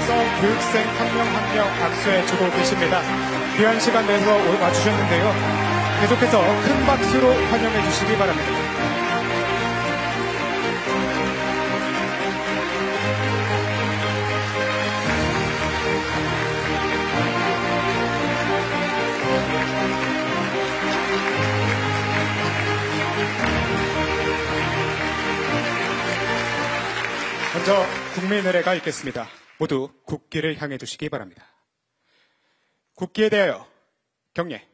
벌써 교육생 한 명 한 명 박수해주고 계십니다. 귀한 시간 내서 와주셨는데요. 계속해서 큰 박수로 환영해 주시기 바랍니다. 먼저 국민의례가 있겠습니다. 모두 국기를 향해 주시기 바랍니다. 국기에 대하여 경례.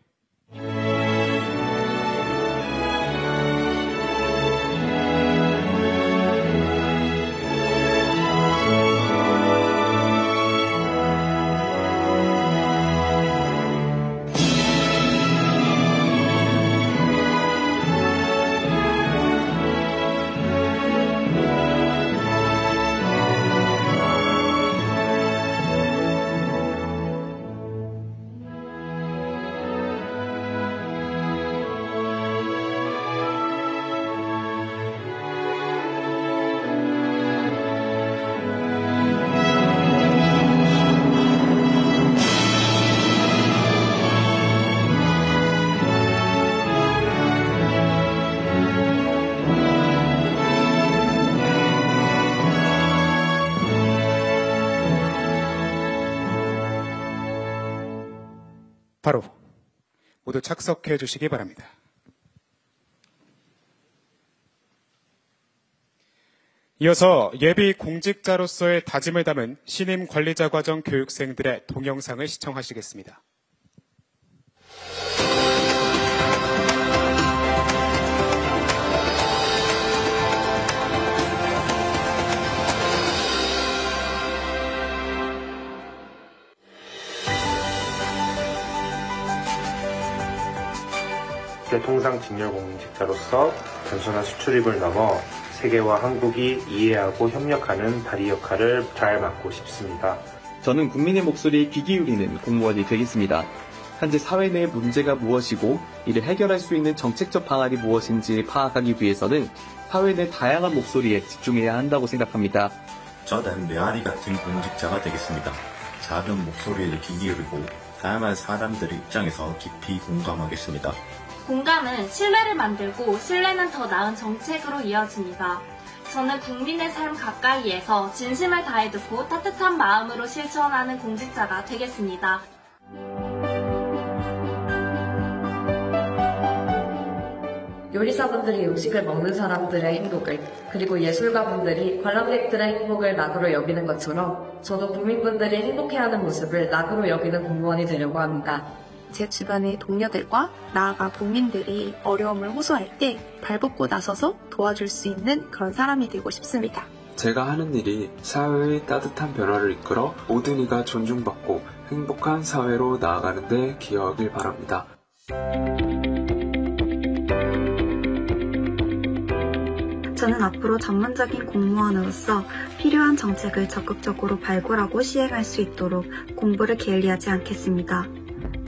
바로 모두 착석해 주시기 바랍니다. 이어서 예비 공직자로서의 다짐을 담은 신임 관리자 과정 교육생들의 동영상을 시청하시겠습니다. 통상 직렬 공직자로서 단순한 수출입을 넘어 세계와 한국이 이해하고 협력하는 다리 역할을 잘 맡고 싶습니다. 저는 국민의 목소리에 귀 기울이는 공무원이 되겠습니다. 현재 사회 내 문제가 무엇이고 이를 해결할 수 있는 정책적 방안이 무엇인지 파악하기 위해서는 사회 내 다양한 목소리에 집중해야 한다고 생각합니다. 저는 메아리 같은 공직자가 되겠습니다. 작은 목소리를 귀 기울이고 다양한 사람들의 입장에서 깊이 공감하겠습니다. 공감은 신뢰를 만들고 신뢰는 더 나은 정책으로 이어집니다. 저는 국민의 삶 가까이에서 진심을 다해 듣고 따뜻한 마음으로 실천하는 공직자가 되겠습니다. 요리사분들이 음식을 먹는 사람들의 행복을, 그리고 예술가분들이 관람객들의 행복을 낙으로 여기는 것처럼 저도 국민분들이 행복해하는 모습을 낙으로 여기는 공무원이 되려고 합니다. 제 주변의 동료들과 나아가 국민들이 어려움을 호소할 때 발벗고 나서서 도와줄 수 있는 그런 사람이 되고 싶습니다. 제가 하는 일이 사회의 따뜻한 변화를 이끌어 모든 이가 존중받고 행복한 사회로 나아가는 데 기여하길 바랍니다. 저는 앞으로 전문적인 공무원으로서 필요한 정책을 적극적으로 발굴하고 시행할 수 있도록 공부를 게을리하지 않겠습니다.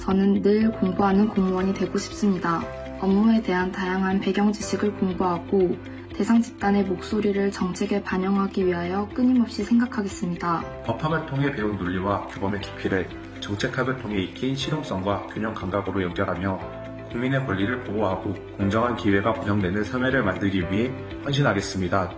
저는 늘 공부하는 공무원이 되고 싶습니다. 업무에 대한 다양한 배경 지식을 공부하고 대상 집단의 목소리를 정책에 반영하기 위하여 끊임없이 생각하겠습니다. 법학을 통해 배운 논리와 규범의 깊이를 정책학을 통해 익힌 실용성과 균형 감각으로 연결하며 국민의 권리를 보호하고 공정한 기회가 보장되는 사회를 만들기 위해 헌신하겠습니다.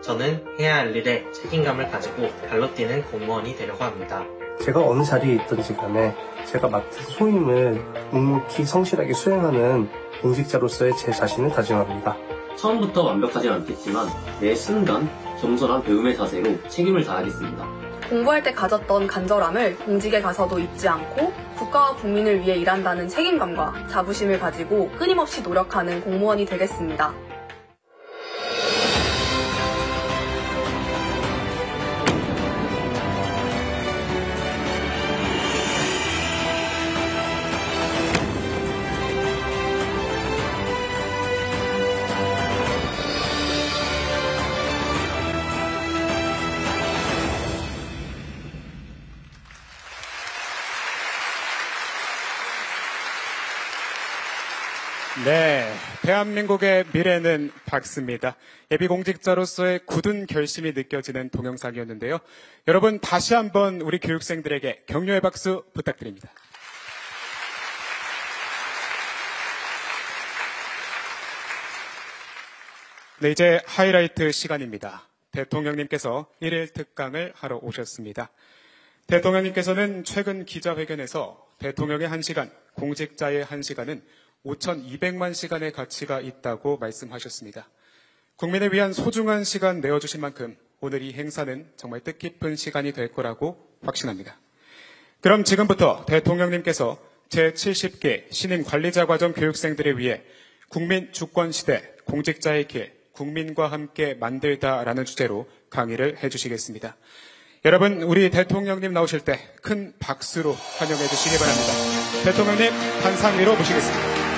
저는 해야 할 일에 책임감을 가지고 발로 뛰는 공무원이 되려고 합니다. 제가 어느 자리에 있든지 간에 제가 맡은 소임을 묵묵히 성실하게 수행하는 공직자로서의 제 자신을 다짐합니다. 처음부터 완벽하진 않겠지만 매 순간 겸손한 배움의 자세로 책임을 다하겠습니다. 공부할 때 가졌던 간절함을 공직에 가서도 잊지 않고 국가와 국민을 위해 일한다는 책임감과 자부심을 가지고 끊임없이 노력하는 공무원이 되겠습니다. 네, 대한민국의 미래는 밝습니다. 예비공직자로서의 굳은 결심이 느껴지는 동영상이었는데요. 여러분 다시 한번 우리 교육생들에게 격려의 박수 부탁드립니다. 네, 이제 하이라이트 시간입니다. 대통령님께서 1일 특강을 하러 오셨습니다. 대통령님께서는 최근 기자회견에서 대통령의 1시간, 공직자의 1시간은 5,200만 시간의 가치가 있다고 말씀하셨습니다. 국민을 위한 소중한 시간 내어주신 만큼 오늘 이 행사는 정말 뜻깊은 시간이 될 거라고 확신합니다. 그럼 지금부터 대통령님께서 제70개 신임 관리자 과정 교육생들을 위해 국민 주권 시대, 공직자의 길, 국민과 함께 만들다라는 주제로 강의를 해주시겠습니다. 여러분, 우리 대통령님 나오실 때 큰 박수로 환영해 주시기 바랍니다. 대통령님 단상 위로 모시겠습니다.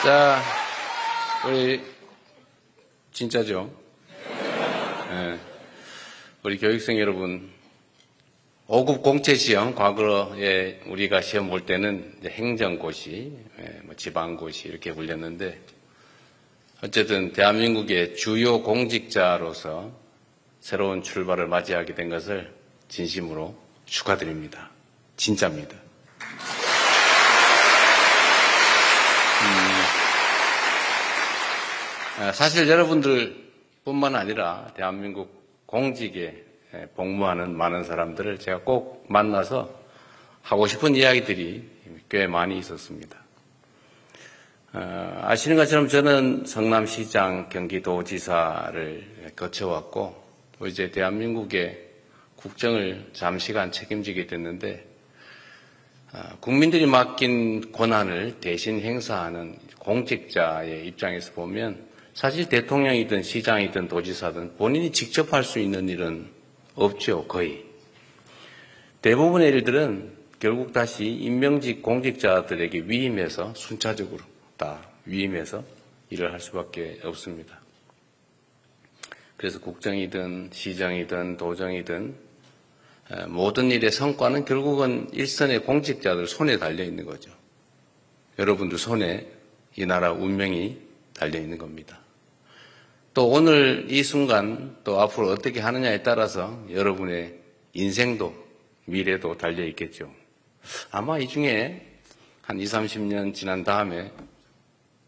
자, 우리 진짜죠? 네. 우리 교육생 여러분, 5급 공채시험 과거에 우리가 시험 볼 때는 이제 행정고시, 뭐 지방고시 이렇게 불렸는데 어쨌든 대한민국의 주요 공직자로서 새로운 출발을 맞이하게 된 것을 진심으로 축하드립니다. 진짜입니다. 사실 여러분들뿐만 아니라 대한민국 공직에 복무하는 많은 사람들을 제가 꼭 만나서 하고 싶은 이야기들이 꽤 많이 있었습니다. 아시는 것처럼 저는 성남시장, 경기도지사를 거쳐왔고 또 이제 대한민국의 국정을 잠시간 책임지게 됐는데 국민들이 맡긴 권한을 대신 행사하는 공직자의 입장에서 보면 사실 대통령이든 시장이든 도지사든 본인이 직접 할 수 있는 일은 없죠, 거의. 대부분의 일들은 결국 다시 임명직 공직자들에게 위임해서 순차적으로 다 위임해서 일을 할 수밖에 없습니다. 그래서 국정이든 시정이든 도정이든 모든 일의 성과는 결국은 일선의 공직자들 손에 달려 있는 거죠. 여러분들 손에 이 나라 운명이 달려 있는 겁니다. 또 오늘 이 순간 또 앞으로 어떻게 하느냐에 따라서 여러분의 인생도 미래도 달려 있겠죠. 아마 이 중에 한 20, 30년 지난 다음에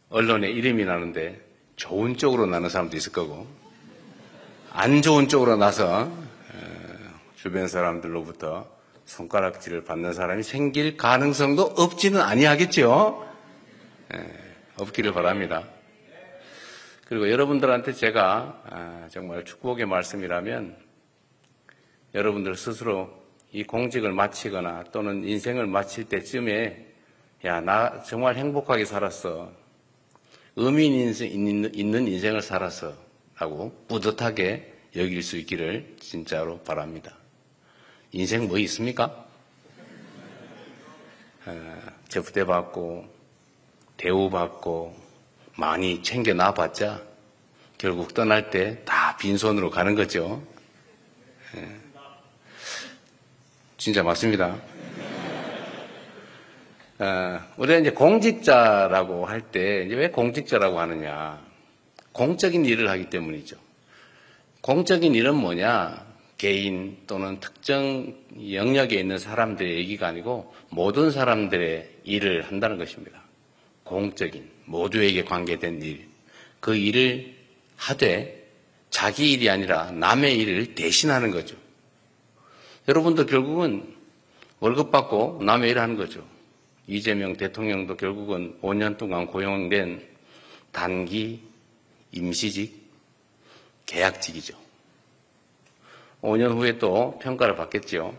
언론에 이름이 나는데 좋은 쪽으로 나는 사람도 있을 거고 안 좋은 쪽으로 나서 주변 사람들로부터 손가락질을 받는 사람이 생길 가능성도 없지는 아니하겠죠. 없기를 바랍니다. 그리고 여러분들한테 제가 정말 축복의 말씀이라면 여러분들 스스로 이 공직을 마치거나 또는 인생을 마칠 때쯤에 야, 나 정말 행복하게 살았어. 의미 있는 인생을 살았어. 라고 뿌듯하게 여길 수 있기를 진짜로 바랍니다. 인생 뭐 있습니까? 접대받고 대우받고 많이 챙겨놔봤자 결국 떠날 때 다 빈손으로 가는 거죠. 진짜 맞습니다. 우리가 이제 공직자라고 할 때 왜 공직자라고 하느냐? 공적인 일을 하기 때문이죠. 공적인 일은 뭐냐? 개인 또는 특정 영역에 있는 사람들의 얘기가 아니고 모든 사람들의 일을 한다는 것입니다. 공적인, 모두에게 관계된 일. 그 일을 하되 자기 일이 아니라 남의 일을 대신하는 거죠. 여러분도 결국은 월급 받고 남의 일을 하는 거죠. 이재명 대통령도 결국은 5년 동안 고용된 단기 임시직, 계약직이죠. 5년 후에 또 평가를 받겠죠.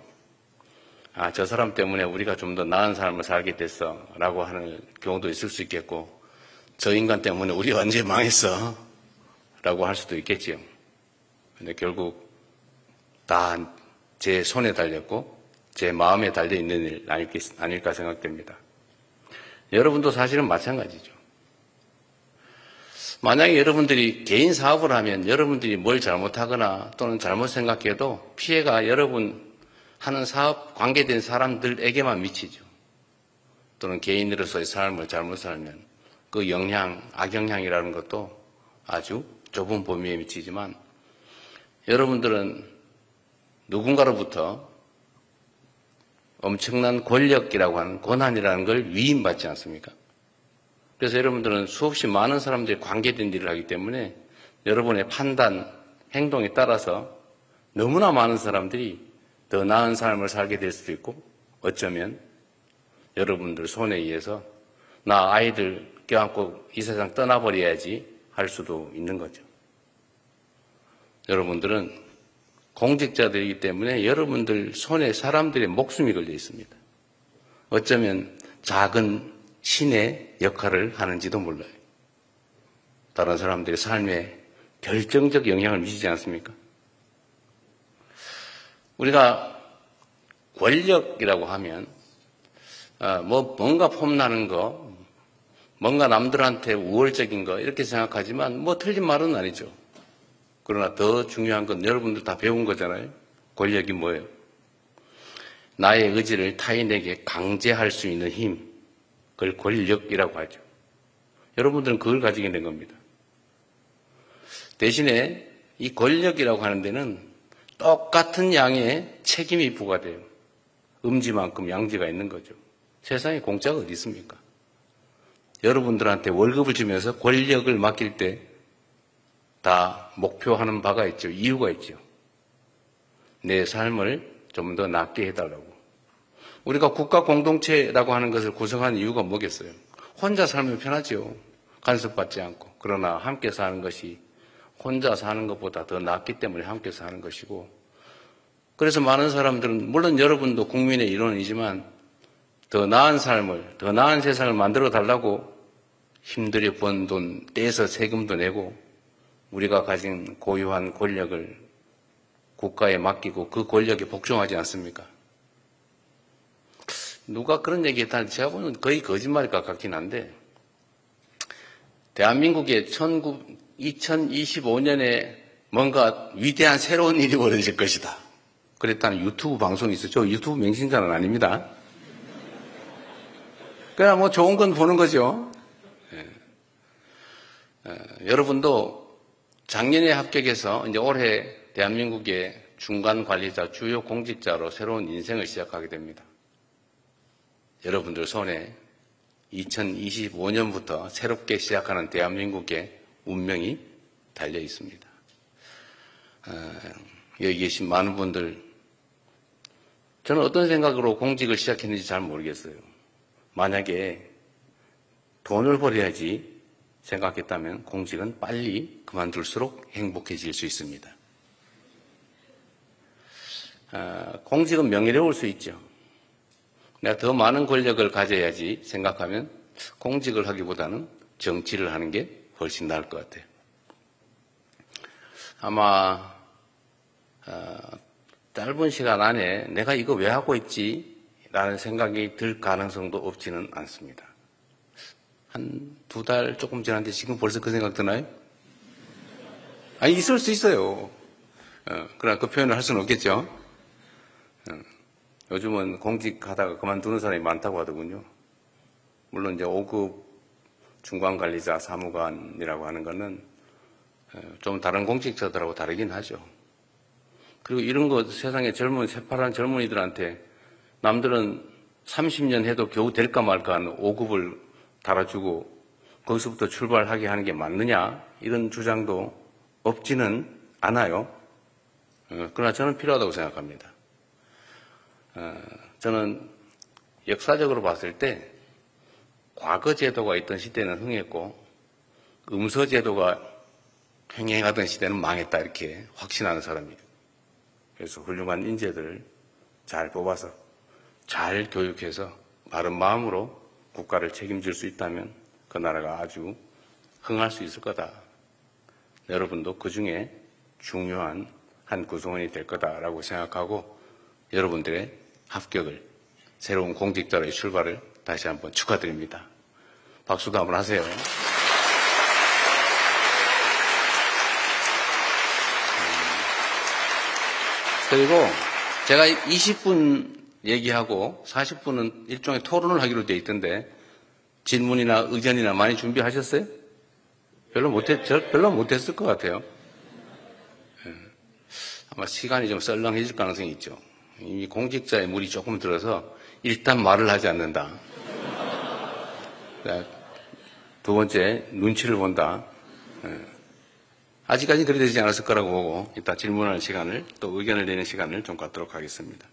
아, 저 사람 때문에 우리가 좀 더 나은 삶을 살게 됐어 라고 하는 경우도 있을 수 있겠고, 저 인간 때문에 우리 완전히 망했어 라고 할 수도 있겠지요. 근데 결국 다 제 손에 달렸고 제 마음에 달려있는 일 아닐까 생각됩니다. 여러분도 사실은 마찬가지죠. 만약에 여러분들이 개인 사업을 하면 여러분들이 뭘 잘못하거나 또는 잘못 생각해도 피해가 여러분 하는 사업 관계된 사람들에게만 미치죠. 또는 개인으로서의 삶을 잘못 살면 그 영향, 악영향이라는 것도 아주 좁은 범위에 미치지만 여러분들은 누군가로부터 엄청난 권력이라고 하는 권한이라는 걸 위임받지 않습니까? 그래서 여러분들은 수없이 많은 사람들이 관계된 일을 하기 때문에 여러분의 판단, 행동에 따라서 너무나 많은 사람들이 더 나은 삶을 살게 될 수도 있고 어쩌면 여러분들 손에 의해서 나 아이들 껴안고 이 세상 떠나버려야지 할 수도 있는 거죠. 여러분들은 공직자들이기 때문에 여러분들 손에 사람들의 목숨이 걸려 있습니다. 어쩌면 작은 신의 역할을 하는지도 몰라요. 다른 사람들의 삶에 결정적 영향을 미치지 않습니까? 우리가 권력이라고 하면 뭔가 폼나는 거, 뭔가 남들한테 우월적인 거 이렇게 생각하지만 틀린 말은 아니죠. 그러나 더 중요한 건 여러분들 다 배운 거잖아요. 권력이 뭐예요? 나의 의지를 타인에게 강제할 수 있는 힘, 그걸 권력이라고 하죠. 여러분들은 그걸 가지게 된 겁니다. 대신에 이 권력이라고 하는 데는 똑같은 양의 책임이 부과돼요. 음지만큼 양지가 있는 거죠. 세상에 공짜가 어디 있습니까? 여러분들한테 월급을 주면서 권력을 맡길 때 다 목표하는 바가 있죠. 이유가 있죠. 내 삶을 좀 더 낫게 해달라고. 우리가 국가 공동체라고 하는 것을 구성하는 이유가 뭐겠어요? 혼자 살면 편하죠. 간섭받지 않고. 그러나 함께 사는 것이 혼자 사는 것보다 더 낫기 때문에 함께 사는 것이고, 그래서 많은 사람들은 물론 여러분도 국민의 일원이지만 더 나은 삶을, 더 나은 세상을 만들어 달라고 힘들게 번 돈 떼서 세금도 내고 우리가 가진 고유한 권력을 국가에 맡기고 그 권력에 복종하지 않습니까? 누가 그런 얘기 했다는데 제가 보는 거의 거짓말일 것 같긴 한데, 대한민국에 2025년에 뭔가 위대한 새로운 일이 벌어질 것이다. 그랬다는 유튜브 방송이 있었죠. 유튜브 맹신자는 아닙니다. 그냥 좋은 건 보는 거죠. 여러분도 작년에 합격해서 이제 올해 대한민국의 중간 관리자, 주요 공직자로 새로운 인생을 시작하게 됩니다. 여러분들 손에 2025년부터 새롭게 시작하는 대한민국의 운명이 달려 있습니다. 여기 계신 많은 분들, 저는 어떤 생각으로 공직을 시작했는지 잘 모르겠어요. 만약에 돈을 벌어야지 생각했다면 공직은 빨리 그만둘수록 행복해질 수 있습니다. 공직은 명예로울 수 있죠. 내가 더 많은 권력을 가져야지 생각하면 공직을 하기보다는 정치를 하는 게 훨씬 나을 것 같아요. 아마 짧은 시간 안에 내가 이거 왜 하고 있지? 라는 생각이 들 가능성도 없지는 않습니다. 한 2달 조금 지났는데 지금 벌써 그 생각 드나요? 아니, 있을 수 있어요. 그러나 그 표현을 할 수는 없겠죠. 요즘은 공직하다가 그만두는 사람이 많다고 하더군요. 물론 이제 5급 중간관리자 사무관이라고 하는 거는 좀 다른 공직자들하고 다르긴 하죠. 그리고 이런 거 세상에 새파란 젊은이들한테 남들은 30년 해도 겨우 될까 말까 하는 5급을 달아주고 거기서부터 출발하게 하는 게 맞느냐, 이런 주장도 없지는 않아요. 그러나 저는 필요하다고 생각합니다. 저는 역사적으로 봤을 때 과거 제도가 있던 시대는 흥했고 음서 제도가 횡행하던 시대는 망했다, 이렇게 확신하는 사람이에요. 그래서 훌륭한 인재들을 잘 뽑아서 잘 교육해서 바른 마음으로 국가를 책임질 수 있다면 그 나라가 아주 흥할 수 있을 거다. 여러분도 그 중에 중요한 한 구성원이 될 거다라고 생각하고 여러분들의 합격을, 새로운 공직자로의 출발을 다시 한번 축하드립니다. 박수도 한번 하세요. 그리고 제가 20분 얘기하고 40분은 일종의 토론을 하기로 되어 있던데 질문이나 의견이나 많이 준비하셨어요? 별로 못했을 것 같아요. 아마 시간이 좀 썰렁해질 가능성이 있죠. 이미 공직자의 물이 조금 들어서 일단 말을 하지 않는다. 두 번째, 눈치를 본다. 아직까지는 그리 되지 않았을 거라고 보고 이따 질문할 시간을 또 의견을 내는 시간을 좀 갖도록 하겠습니다.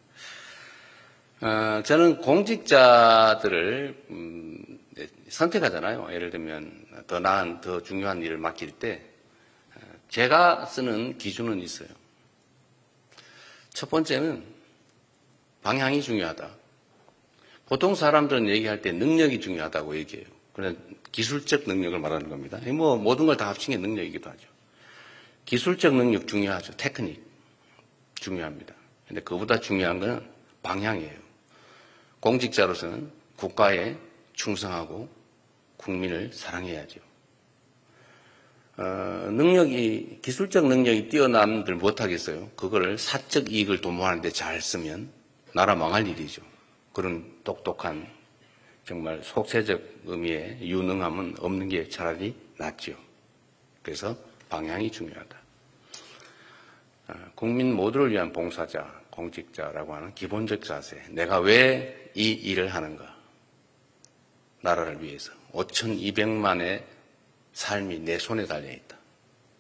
저는 공직자들을 선택하잖아요. 예를 들면 더 나은, 더 중요한 일을 맡길 때 제가 쓰는 기준은 있어요. 첫 번째는 방향이 중요하다. 보통 사람들은 얘기할 때 능력이 중요하다고 얘기해요. 그런 기술적 능력을 말하는 겁니다. 뭐 모든 걸 다 합친 게 능력이기도 하죠. 기술적 능력 중요하죠. 테크닉 중요합니다. 근데 그보다 중요한 건 방향이에요. 공직자로서는 국가에 충성하고 국민을 사랑해야죠. 기술적 능력이 뛰어남들 못하겠어요. 그거를 사적 이익을 도모하는 데 잘 쓰면 나라 망할 일이죠. 그런 똑똑한 정말 속세적 의미의 유능함은 없는 게 차라리 낫죠. 그래서 방향이 중요하다. 국민 모두를 위한 봉사자, 공직자라고 하는 기본적 자세. 내가 왜 이 일을 하는가? 나라를 위해서. 5,200만의 삶이 내 손에 달려있다.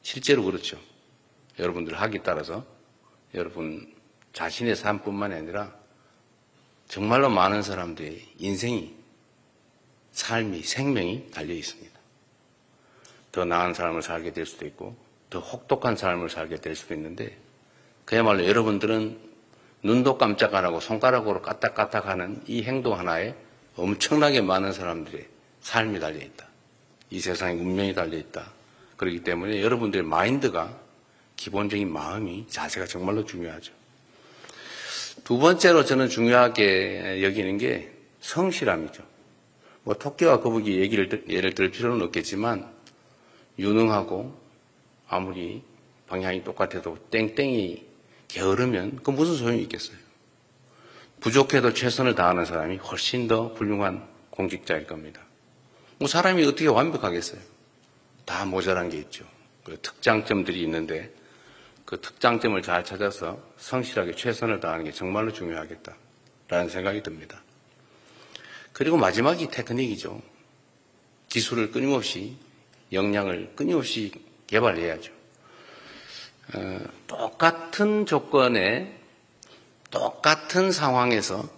실제로 그렇죠. 여러분들 학에 따라서 여러분 자신의 삶뿐만이 아니라 정말로 많은 사람들의 인생이, 삶이, 생명이 달려 있습니다. 더 나은 삶을 살게 될 수도 있고 더 혹독한 삶을 살게 될 수도 있는데 그야말로 여러분들은 눈도 깜짝 안 하고 손가락으로 까딱까딱하는 이 행동 하나에 엄청나게 많은 사람들의 삶이 달려있다. 이 세상에 운명이 달려있다. 그렇기 때문에 여러분들의 마인드가, 기본적인 마음이, 자세가 정말로 중요하죠. 두 번째로 저는 중요하게 여기는 게 성실함이죠. 뭐 토끼와 거북이 예를 들 필요는 없겠지만 유능하고 아무리 방향이 똑같아도 땡땡이 게으르면 그 무슨 소용이 있겠어요. 부족해도 최선을 다하는 사람이 훨씬 더 훌륭한 공직자일 겁니다. 뭐 사람이 어떻게 완벽하겠어요. 다 모자란 게 있죠. 그 특장점들이 있는데 그 특장점을 잘 찾아서 성실하게 최선을 다하는 게 정말로 중요하겠다라는 생각이 듭니다. 그리고 마지막이 테크닉이죠. 기술을 끊임없이, 역량을 끊임없이 개발해야죠. 똑같은 조건에 똑같은 상황에서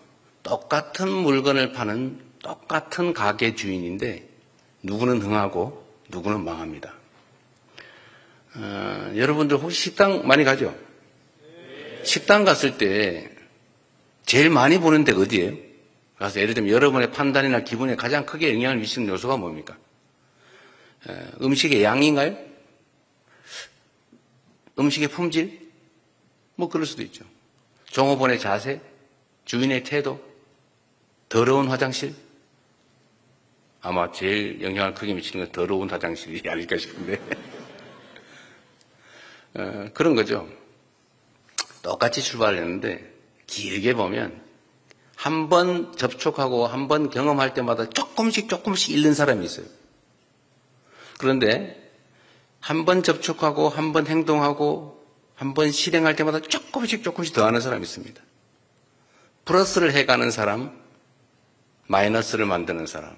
똑같은 물건을 파는 똑같은 가게 주인인데 누구는 흥하고 누구는 망합니다. 여러분들 혹시 식당 많이 가죠? 식당 갔을 때 제일 많이 보는 데가 어디예요? 가서 예를 들면 여러분의 판단이나 기분에 가장 크게 영향을 미치는 요소가 뭡니까? 음식의 양인가요? 음식의 품질? 뭐 그럴 수도 있죠. 종업원의 자세? 주인의 태도? 더러운 화장실? 아마 제일 영향을 크게 미치는 건 더러운 화장실이 아닐까 싶은데 그런 거죠. 똑같이 출발했는데 길게 보면 한 번 접촉하고 한 번 경험할 때마다 조금씩 잃는 사람이 있어요. 그런데 한 번 접촉하고 한 번 행동하고 한 번 실행할 때마다 조금씩 더 하는 사람이 있습니다. 플러스를 해가는 사람, 마이너스를 만드는 사람.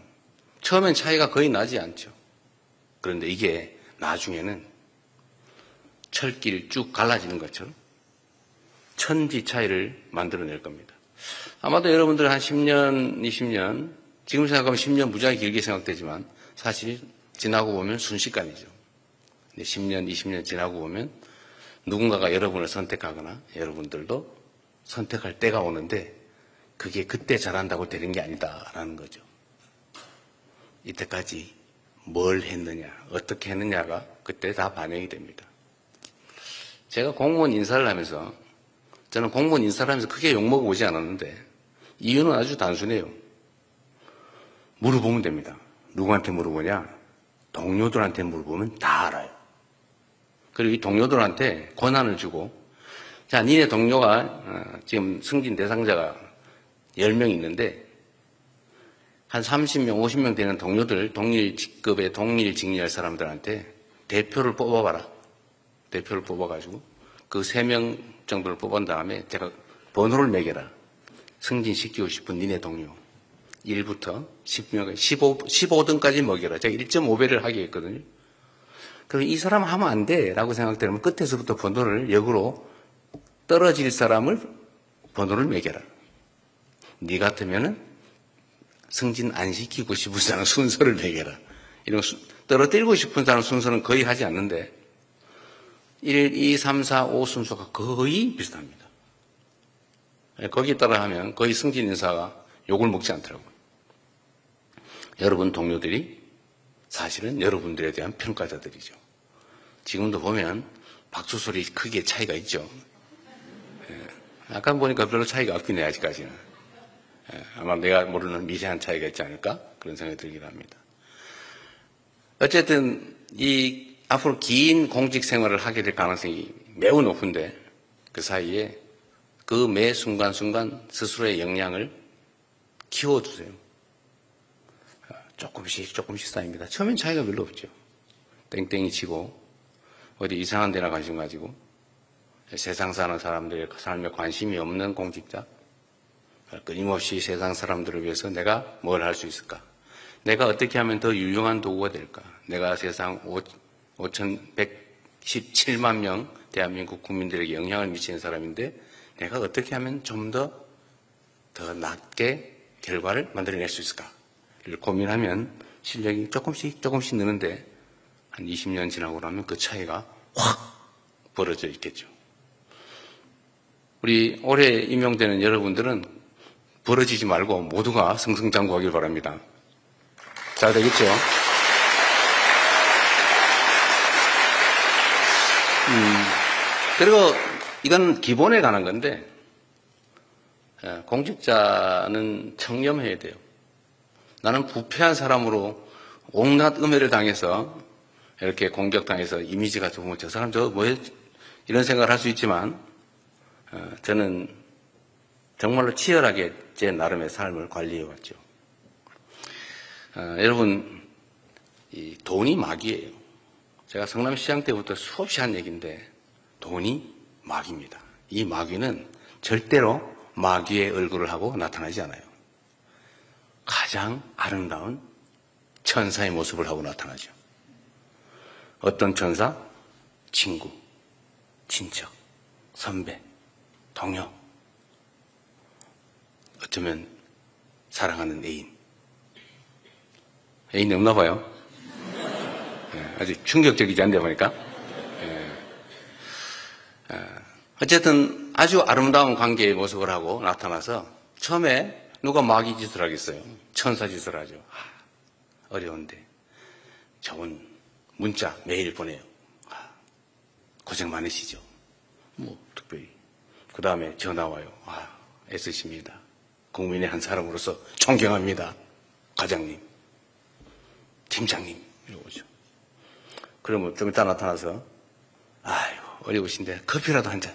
처음엔 차이가 거의 나지 않죠. 그런데 이게 나중에는 철길 쭉 갈라지는 것처럼 천지 차이를 만들어낼 겁니다. 아마도 여러분들 한 10년, 20년, 지금 생각하면 10년 무지하게 길게 생각되지만 사실 지나고 보면 순식간이죠. 10년, 20년 지나고 보면 누군가가 여러분을 선택하거나 여러분들도 선택할 때가 오는데 그게 그때 잘한다고 되는 게 아니다라는 거죠. 이때까지 뭘 했느냐, 어떻게 했느냐가 그때 다 반영이 됩니다. 제가 공무원 인사를 하면서 저는 공무원 인사를 하면서 크게 욕먹어보지 않았는데 이유는 아주 단순해요. 물어보면 됩니다. 누구한테 물어보냐? 동료들한테 물어보면 다 알아요. 그리고 이 동료들한테 권한을 주고, 자, 니네 동료가 지금 승진 대상자가 10명 있는데 한 30명, 50명 되는 동료들, 동일 직급의 동일 직리할 사람들한테 대표를 뽑아봐라. 대표를 뽑아가지고 그 3명 정도를 뽑은 다음에 제가 번호를 매겨라. 승진시키고 싶은 니네 동료. 1부터 10명, 15등까지 먹여라. 제가 1.5배를 하게 했거든요. 그럼 이 사람 하면 안 돼. 라고 생각되면 끝에서부터 번호를 역으로 떨어질 사람을 번호를 매겨라. 니 같으면은 승진 안 시키고 싶은 사람 순서를 매겨라. 이런 떨어뜨리고 싶은 사람 순서는 거의 하지 않는데 1, 2, 3, 4, 5 순서가 거의 비슷합니다. 거기에 따라 하면 거의 승진 인사가 욕을 먹지 않더라고요. 여러분 동료들이 사실은 여러분들에 대한 평가자들이죠. 지금도 보면 박수 소리 크기의 차이가 있죠. 아까 보니까 별로 차이가 없긴 해, 아직까지는. 아마 내가 모르는 미세한 차이가 있지 않을까? 그런 생각이 들긴 합니다. 어쨌든 이 앞으로 긴 공직 생활을 하게 될 가능성이 매우 높은데 그 사이에 그 매 순간순간 스스로의 역량을 키워주세요. 조금씩 쌓입니다. 처음엔 차이가 별로 없죠. 땡땡이 치고 어디 이상한 데나 관심 가지고 세상 사는 사람들의 삶에 관심이 없는 공직자, 끊임없이 세상 사람들을 위해서 내가 뭘 할 수 있을까? 내가 어떻게 하면 더 유용한 도구가 될까? 내가 세상 5,117만 명 대한민국 국민들에게 영향을 미치는 사람인데 내가 어떻게 하면 좀 더 낮게 결과를 만들어낼 수 있을까?를 고민하면 실력이 조금씩 느는데 한 20년 지나고 나면 그 차이가 확 벌어져 있겠죠. 우리 올해 임용되는 여러분들은 벌어지지 말고 모두가 승승장구하길 바랍니다. 잘 되겠죠? 그리고 이건 기본에 관한 건데 공직자는 청렴해야 돼요. 나는 부패한 사람으로 온갖 음해를 당해서 이렇게 공격당해서 이미지가 좀 저 사람 저 뭐해 이런 생각을 할 수 있지만 저는 정말로 치열하게 제 나름의 삶을 관리해 왔죠. 여러분 이 돈이 마귀예요. 제가 성남시장 때부터 수없이 한 얘기인데 돈이 마귀입니다. 이 마귀는 절대로 마귀의 얼굴을 하고 나타나지 않아요. 가장 아름다운 천사의 모습을 하고 나타나죠. 어떤 천사? 친구, 친척, 선배, 동료, 어쩌면 사랑하는 애인. 애인이 없나 봐요. 아주 충격적이지 않네 보니까. 어쨌든 아주 아름다운 관계의 모습을 하고 나타나서 처음에 누가 마귀 짓을 하겠어요. 천사 짓을 하죠. 어려운데 좋은 문자 매일 보내요. 고생 많으시죠. 뭐 특별히 그 다음에 전화 와요. 애쓰십니다. 국민의 한 사람으로서 존경합니다. 과장님, 팀장님 이러고 오죠. 그러면 좀 이따 나타나서 아유 어려우신데 커피라도 한 잔,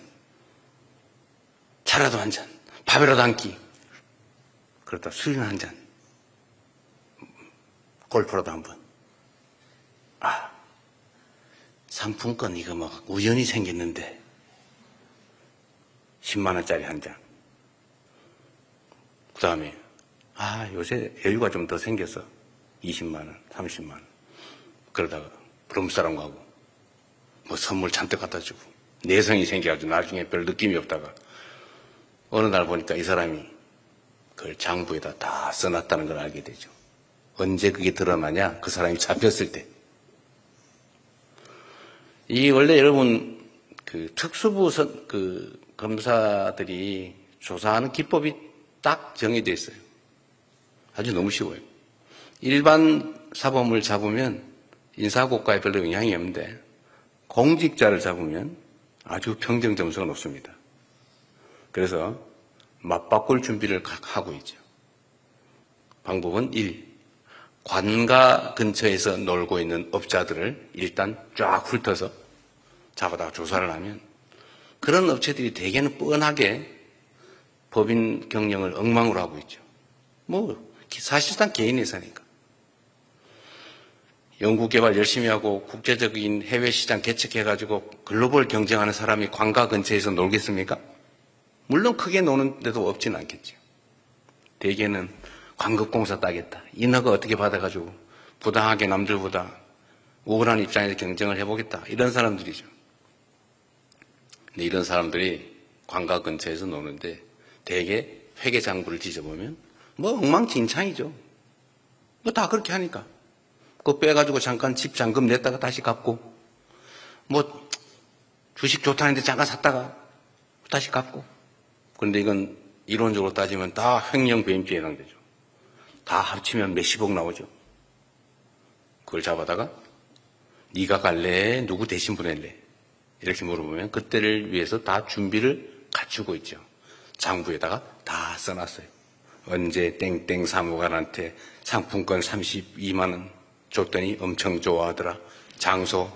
차라도 한 잔, 밥이라도 한 끼, 그러다 술이나 한 잔, 골프라도 한 번. 상품권 이거 막 우연히 생겼는데 10만 원짜리 한 잔. 그 다음에 요새 여유가 좀 더 생겨서 20만 원, 30만 원. 그러다가 부름사람하고 뭐 선물 잔뜩 갖다 주고 내성이 생겨가지고 나중에 별 느낌이 없다가 어느 날 보니까 이 사람이 그걸 장부에다 다 써놨다는 걸 알게 되죠. 언제 그게 드러나냐? 그 사람이 잡혔을 때. 이 원래 여러분 그 특수부 그 검사들이 조사하는 기법이 딱 정해져 있어요. 아주 너무 쉬워요. 일반 사범을 잡으면 인사고과에 별로 영향이 없는데 공직자를 잡으면 아주 평정 점수가 높습니다. 그래서 맞바꿀 준비를 하고 있죠. 방법은 1. 관가 근처에서 놀고 있는 업자들을 일단 쫙 훑어서 잡아다가 조사를 하면 그런 업체들이 대개는 뻔하게 법인 경영을 엉망으로 하고 있죠. 사실상 개인 회사니까. 연구개발 열심히 하고 국제적인 해외시장 개척해가지고 글로벌 경쟁하는 사람이 관가 근처에서 놀겠습니까? 물론 크게 노는 데도 없지는 않겠죠. 대개는 광급공사 따겠다. 인허가 어떻게 받아가지고 부당하게 남들보다 우월한 입장에서 경쟁을 해보겠다. 이런 사람들이죠. 근데 이런 사람들이 관가 근처에서 노는데 대개 회계장부를 뒤져보면 엉망진창이죠. 다 그렇게 하니까. 그거 빼가지고 잠깐 집 잔금 냈다가 다시 갚고 주식 좋다는데 잠깐 샀다가 다시 갚고. 그런데 이건 이론적으로 따지면 다 횡령 배임죄에 해당되죠. 다 합치면 몇십억 나오죠. 그걸 잡아다가 네가 갈래? 누구 대신 보낼래? 이렇게 물어보면 그때를 위해서 다 준비를 갖추고 있죠. 장부에다가 다 써놨어요. 언제 땡땡 사무관한테 상품권 32만 원 줬더니 엄청 좋아하더라. 장소,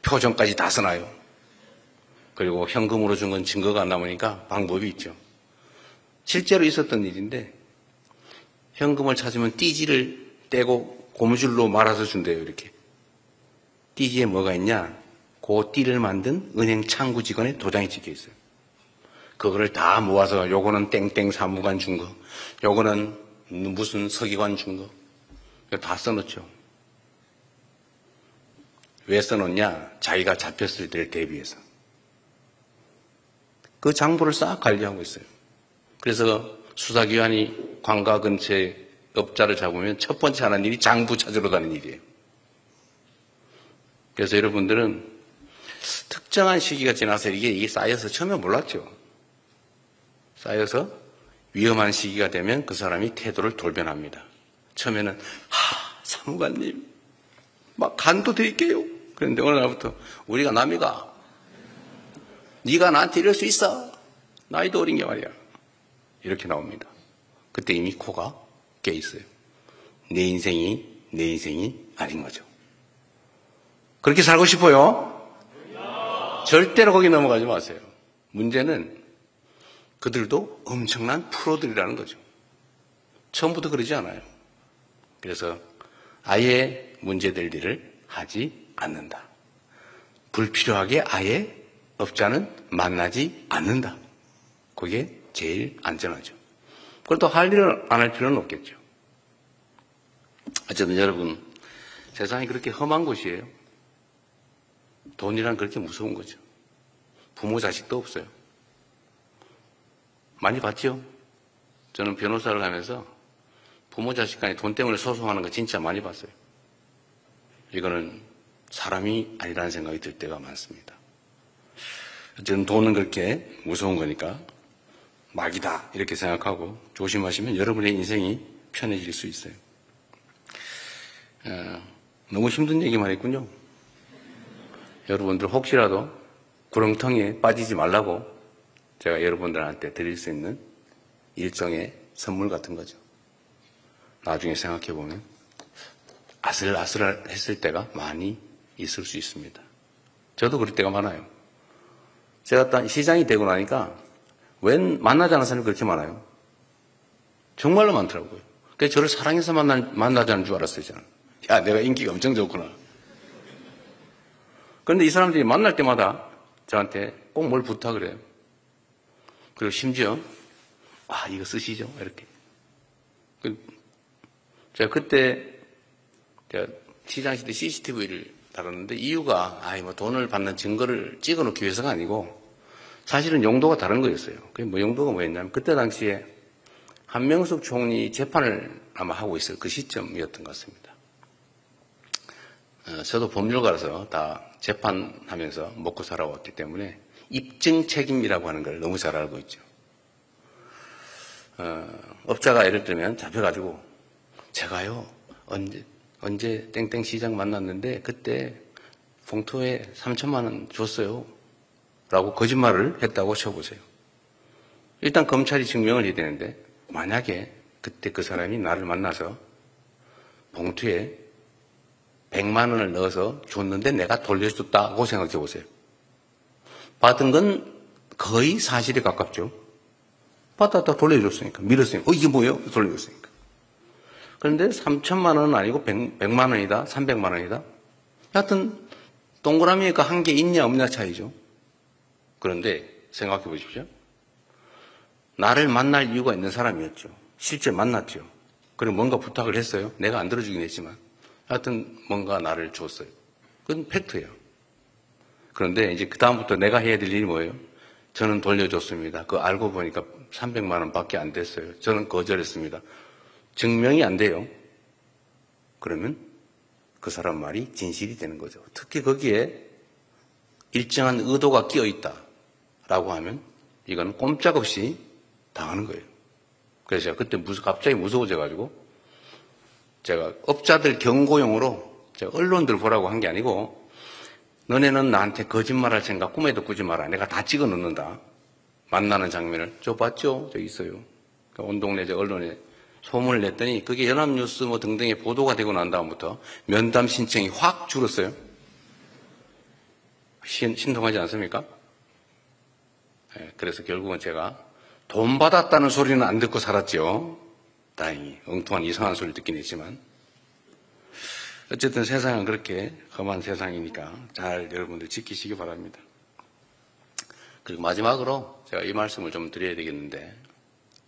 표정까지 다 써놔요. 그리고 현금으로 준 건 증거가 안 남으니까 방법이 있죠. 실제로 있었던 일인데 현금을 찾으면 띠지를 떼고 고무줄로 말아서 준대요. 이렇게. 띠지에 뭐가 있냐? 그 띠를 만든 은행 창구 직원의 도장이 찍혀 있어요. 그거를 다 모아서 요거는 땡땡 사무관 준 거, 요거는 무슨 서기관 준 거, 다 써놓죠. 왜 써놓냐? 자기가 잡혔을 때를 대비해서. 그 장부를 싹 관리하고 있어요. 그래서 수사기관이 관가 근처에 업자를 잡으면 첫 번째 하는 일이 장부 찾으러 가는 일이에요. 그래서 여러분들은 특정한 시기가 지나서 이게 쌓여서 처음에 몰랐죠. 쌓여서 위험한 시기가 되면 그 사람이 태도를 돌변합니다. 처음에는 사무관님 막 간도 드릴게요. 그런데 어느 날부터 우리가 남이가 네가 나한테 이럴 수 있어. 나이도 어린 게 말이야. 이렇게 나옵니다. 그때 이미 코가 깨 있어요. 내 인생이 아닌 거죠. 그렇게 살고 싶어요? 절대로 거기 넘어가지 마세요. 문제는 그들도 엄청난 프로들이라는 거죠. 처음부터 그러지 않아요. 그래서 아예 문제될 일을 하지 않는다. 불필요하게 아예 업자는 만나지 않는다. 그게 제일 안전하죠. 그렇다고 할 일을 안 할 필요는 없겠죠. 어쨌든 여러분, 세상이 그렇게 험한 곳이에요. 돈이란 그렇게 무서운 거죠. 부모 자식도 없어요. 많이 봤죠? 저는 변호사를 하면서 부모 자식 간에 돈 때문에 소송하는 거 진짜 많이 봤어요. 이거는 사람이 아니라는 생각이 들 때가 많습니다. 어쨌든 돈은 그렇게 무서운 거니까 막이다 이렇게 생각하고 조심하시면 여러분의 인생이 편해질 수 있어요. 너무 힘든 얘기만 했군요. 여러분들 혹시라도 구렁텅이에 빠지지 말라고 제가 여러분들한테 드릴 수 있는 일종의 선물 같은 거죠. 나중에 생각해 보면 아슬아슬했을 때가 많이 있을 수 있습니다. 저도 그럴 때가 많아요. 제가 딱 시장이 되고 나니까 웬 만나지 않은 사람이 그렇게 많아요. 정말로 많더라고요. 그래서 저를 사랑해서 만나자는 줄 알았어요, 저는. 야, 내가 인기가 엄청 좋구나. 그런데 이 사람들이 만날 때마다 저한테 꼭 뭘 부탁을 해요. 그리고 심지어, 이거 쓰시죠? 이렇게. 제가 그때, 시장시대 CCTV를 다뤘는데 이유가, 돈을 받는 증거를 찍어 놓기 위해서가 아니고, 사실은 용도가 다른 거였어요. 그게 용도가 뭐였냐면, 그때 당시에 한명숙 총리 재판을 아마 하고 있을 그 시점이었던 것 같습니다. 저도 법률가라서 다 재판하면서 먹고 살아왔기 때문에 입증 책임이라고 하는 걸 너무 잘 알고 있죠. 업자가 예를 들면 잡혀가지고 제가요 언제 땡땡 시장 만났는데 그때 봉투에 3천만 원 줬어요 라고 거짓말을 했다고 쳐보세요. 일단 검찰이 증명을 해야 되는데 만약에 그때 그 사람이 나를 만나서 봉투에 100만 원을 넣어서 줬는데 내가 돌려줬다고 생각해 보세요. 받은 건 거의 사실에 가깝죠. 받았다 돌려줬으니까. 밀었으니까. 이게 뭐예요? 돌려줬으니까. 그런데 3천만 원은 아니고 100만 원이다. 300만 원이다. 하여튼 동그라미가 한 개 있냐 없냐 차이죠. 그런데 생각해 보십시오. 나를 만날 이유가 있는 사람이었죠. 실제 만났죠. 그리고 뭔가 부탁을 했어요. 내가 안 들어주긴 했지만. 하여튼 뭔가 나를 줬어요. 그건 팩트예요. 그런데 이제 그 다음부터 내가 해야 될 일이 뭐예요? 저는 돌려줬습니다. 그거 알고 보니까 300만 원밖에 안 됐어요. 저는 거절했습니다. 증명이 안 돼요. 그러면 그 사람 말이 진실이 되는 거죠. 특히 거기에 일정한 의도가 끼어 있다라고 하면 이건 꼼짝없이 당하는 거예요. 그래서 제가 그때 갑자기 무서워져가지고 제가 업자들 경고용으로 제가 언론들 보라고 한 게 아니고 너네는 나한테 거짓말할 생각 꿈에도 꾸지 마라. 내가 다 찍어 놓는다. 만나는 장면을. 저 봤죠? 저 있어요. 온 동네 저 언론에 소문을 냈더니 그게 연합뉴스 뭐 등등에 보도가 되고 난 다음부터 면담 신청이 확 줄었어요. 신통하지 않습니까? 네, 그래서 결국은 제가 돈 받았다는 소리는 안 듣고 살았죠. 다행히 엉뚱한 이상한 소리를 듣긴 했지만 어쨌든 세상은 그렇게 험한 세상이니까 잘 여러분들 지키시기 바랍니다. 그리고 마지막으로 제가 이 말씀을 좀 드려야 되겠는데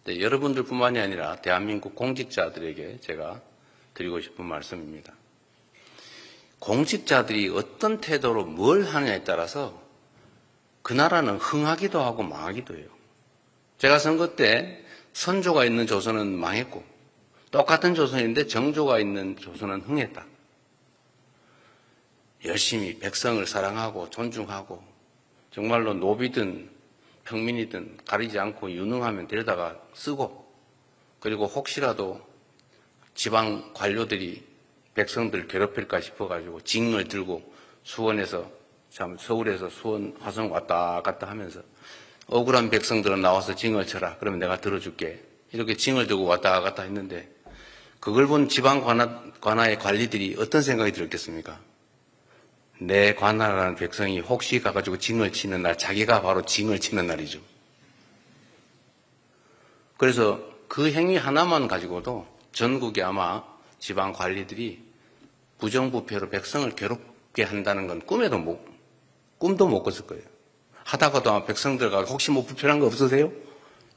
여러분들뿐만이 아니라 대한민국 공직자들에게 제가 드리고 싶은 말씀입니다. 공직자들이 어떤 태도로 뭘 하느냐에 따라서 그 나라는 흥하기도 하고 망하기도 해요. 제가 선거 때 선조가 있는 조선은 망했고 똑같은 조선인데 정조가 있는 조선은 흥했다. 열심히 백성을 사랑하고 존중하고 정말로 노비든 평민이든 가리지 않고 유능하면 데려다가 쓰고 그리고 혹시라도 지방 관료들이 백성들 괴롭힐까 싶어가지고 징을 들고 수원에서 서울에서 수원 화성 왔다 갔다 하면서 억울한 백성들은 나와서 징을 쳐라. 그러면 내가 들어줄게. 이렇게 징을 들고 왔다 갔다 했는데 그걸 본 지방 관아의 관리들이 어떤 생각이 들었겠습니까? 내 관할하는 백성이 혹시 가가지고 징을 치는 날 자기가 바로 징을 치는 날이죠. 그래서 그 행위 하나만 가지고도 전국에 아마 지방 관리들이 부정부패로 백성을 괴롭게 한다는 건 꿈도 못 꿨을 거예요. 하다가도 아마 백성들과 혹시 뭐 불편한 거 없으세요?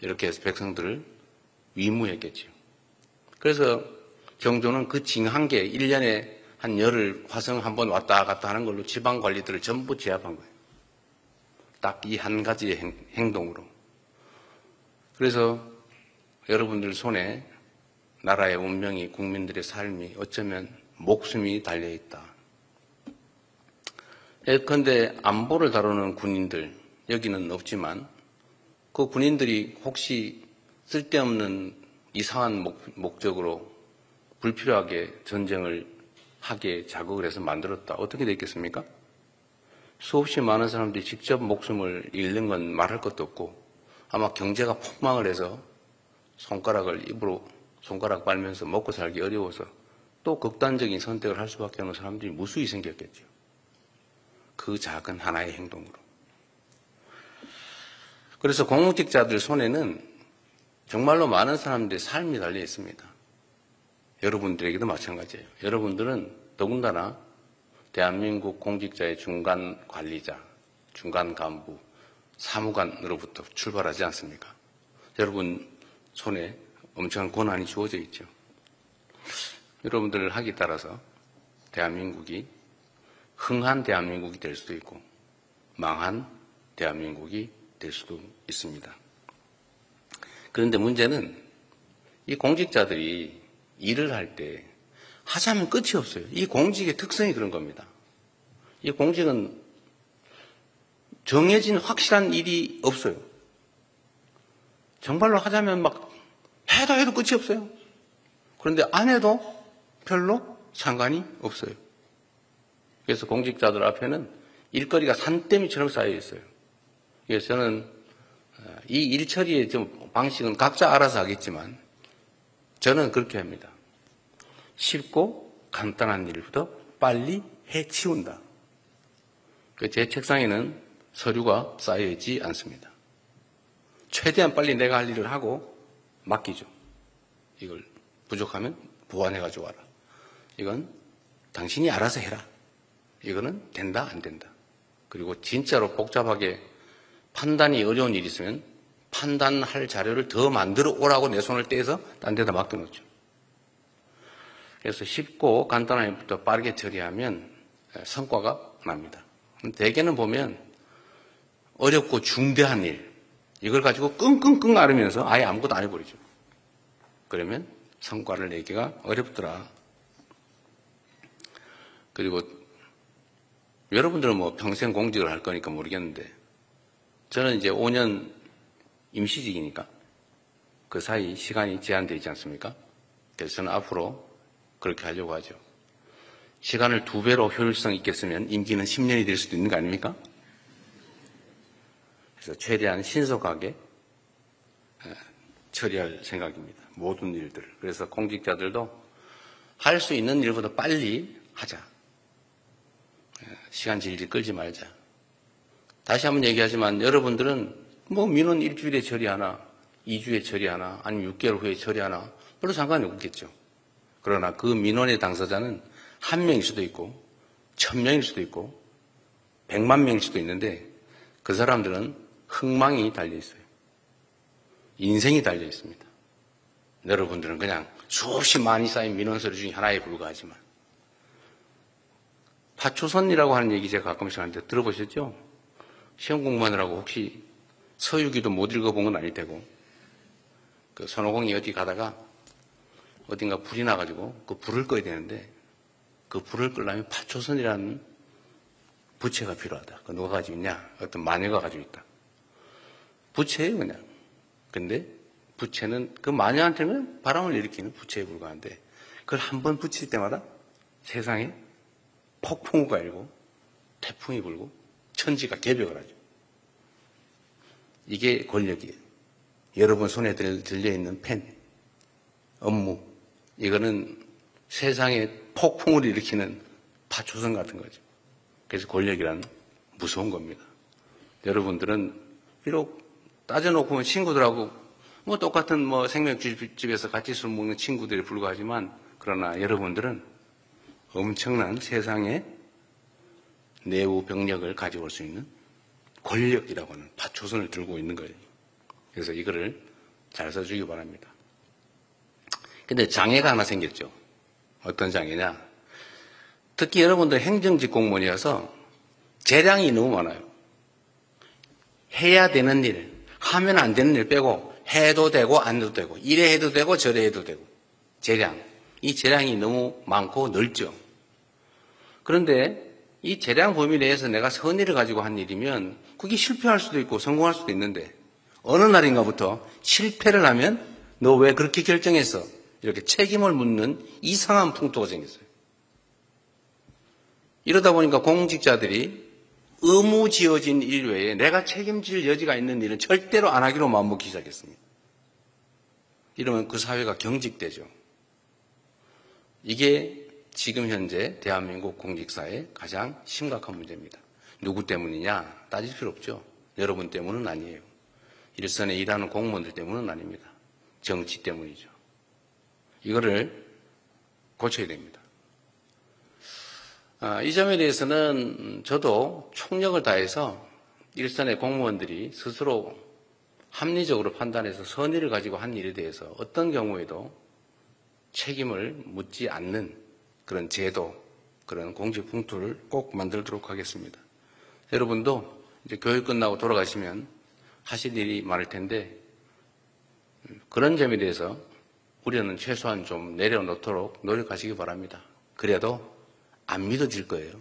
이렇게 해서 백성들을 위무했겠죠. 그래서 정조는 그 징 한 개, 1년에 한 열흘 화성 한 번 왔다 갔다 하는 걸로 지방 관리들을 전부 제압한 거예요. 딱 이 한 가지의 행동으로. 그래서 여러분들 손에 나라의 운명이 국민들의 삶이 어쩌면 목숨이 달려있다. 예컨대 안보를 다루는 군인들 여기는 없지만 그 군인들이 혹시 쓸데없는 이상한 목적으로 불필요하게 전쟁을 하게 자극을 해서 만들었다. 어떻게 됐겠습니까? 수없이 많은 사람들이 직접 목숨을 잃는 건 말할 것도 없고 아마 경제가 폭망을 해서 손가락 빨면서 먹고 살기 어려워서 또 극단적인 선택을 할 수밖에 없는 사람들이 무수히 생겼겠죠. 그 작은 하나의 행동으로. 그래서 공직자들 손에는 정말로 많은 사람들의 삶이 달려 있습니다. 여러분들에게도 마찬가지예요. 여러분들은 더군다나 대한민국 공직자의 중간 관리자, 중간 간부, 사무관으로부터 출발하지 않습니까? 여러분 손에 엄청난 권한이 주어져 있죠. 여러분들 하기 따라서 대한민국이 흥한 대한민국이 될 수도 있고 망한 대한민국이 될 수도 있습니다. 그런데 문제는 이 공직자들이 일을 할 때 하자면 끝이 없어요. 이 공직의 특성이 그런 겁니다. 이 공직은 정해진 확실한 일이 없어요. 정말로 하자면 막 해도 끝이 없어요. 그런데 안 해도 별로 상관이 없어요. 그래서 공직자들 앞에는 일거리가 산더미처럼 쌓여 있어요. 그래서 저는 이 일 처리의 좀 방식은 각자 알아서 하겠지만 저는 그렇게 합니다. 쉽고 간단한 일부터 빨리 해치운다. 제 책상에는 서류가 쌓여있지 않습니다. 최대한 빨리 내가 할 일을 하고 맡기죠. 이걸 부족하면 보완해가지고 와라. 이건 당신이 알아서 해라. 이거는 된다 안 된다. 그리고 진짜로 복잡하게 판단이 어려운 일이 있으면 판단할 자료를 더 만들어 오라고 내 손을 떼서 딴 데다 맡겨놓죠. 그래서 쉽고 간단한 일부터 빠르게 처리하면 성과가 납니다. 대개는 보면 어렵고 중대한 일, 이걸 가지고 끙끙끙 앓으면서 아예 아무것도 안 해버리죠. 그러면 성과를 내기가 어렵더라. 그리고 여러분들은 뭐 평생 공직을 할 거니까 모르겠는데 저는 이제 5년 임시직이니까 그 사이 시간이 제한되어 있지 않습니까? 그래서 저는 앞으로 그렇게 하려고 하죠. 시간을 2배로 효율성 있게 쓰면 임기는 10년이 될 수도 있는 거 아닙니까? 그래서 최대한 신속하게 처리할 생각입니다. 모든 일들을. 그래서 공직자들도 할 수 있는 일보다 빨리 하자. 시간 질질 끌지 말자. 다시 한번 얘기하지만 여러분들은 뭐 민원 일주일에 처리하나 2주에 처리하나 아니면 6개월 후에 처리하나 별로 상관이 없겠죠. 그러나 그 민원의 당사자는 1명일 수도 있고 1000명일 수도 있고 100만 명일 수도 있는데 그 사람들은 흥망이 달려 있어요. 인생이 달려 있습니다. 여러분들은 그냥 수없이 많이 쌓인 민원 서류 중에 하나에 불과하지만 파초선이라고 하는 얘기 제가 가끔씩 하는데 들어보셨죠? 시험 공부하느라고 혹시 서유기도 못 읽어본 건 아닐 테고 그 손오공이 어디 가다가 어딘가 불이 나가지고 그 불을 꺼야 되는데 그 불을 끄려면 파초선이라는 부채가 필요하다. 그 누가 가지고 있냐? 어떤 마녀가 가지고 있다. 부채예요 그냥. 근데 부채는 그 마녀한테는 바람을 일으키는 부채에 불과한데 그걸 한 번 붙일 때마다 세상에 폭풍우가 일고 태풍이 불고 천지가 개벽을 하죠. 이게 권력이에요. 여러분 손에 들려있는 펜, 업무, 이거는 세상에 폭풍을 일으키는 파초선 같은 거죠. 그래서 권력이란 무서운 겁니다. 여러분들은 비록 따져놓고 보면 친구들하고 뭐 똑같은 뭐 생맥주집에서 같이 술 먹는 친구들에 불과하지만 그러나 여러분들은 엄청난 세상의 내부 병력을 가지고 올 수 있는 권력이라고 하는 파초선을 들고 있는 거예요. 그래서 이거를 잘 써주기 바랍니다. 근데 장애가 하나 생겼죠. 어떤 장애냐? 특히 여러분들 행정직 공무원이어서 재량이 너무 많아요. 해야 되는 일, 하면 안 되는 일 빼고 해도 되고 안 해도 되고 이래 해도 되고 저래 해도 되고 재량. 이 재량이 너무 많고 넓죠. 그런데 이 재량 범위 내에서 내가 선의를 가지고 한 일이면 그게 실패할 수도 있고 성공할 수도 있는데 어느 날인가부터 실패를 하면 너 왜 그렇게 결정했어? 이렇게 책임을 묻는 이상한 풍토가 생겼어요. 이러다 보니까 공직자들이 의무 지어진 일 외에 내가 책임질 여지가 있는 일은 절대로 안 하기로 마음먹기 시작했습니다. 이러면 그 사회가 경직되죠. 이게 지금 현재 대한민국 공직사의 가장 심각한 문제입니다. 누구 때문이냐? 따질 필요 없죠. 여러분 때문은 아니에요. 일선에 일하는 공무원들 때문은 아닙니다. 정치 때문이죠. 이거를 고쳐야 됩니다. 이 점에 대해서는 저도 총력을 다해서 일선의 공무원들이 스스로 합리적으로 판단해서 선의를 가지고 한 일에 대해서 어떤 경우에도 책임을 묻지 않는 그런 제도, 그런 공직 풍토를 꼭 만들도록 하겠습니다. 여러분도 이제 교육 끝나고 돌아가시면 하실 일이 많을 텐데 그런 점에 대해서 우려는 최소한 좀 내려놓도록 노력하시기 바랍니다. 그래도 안 믿어질 거예요.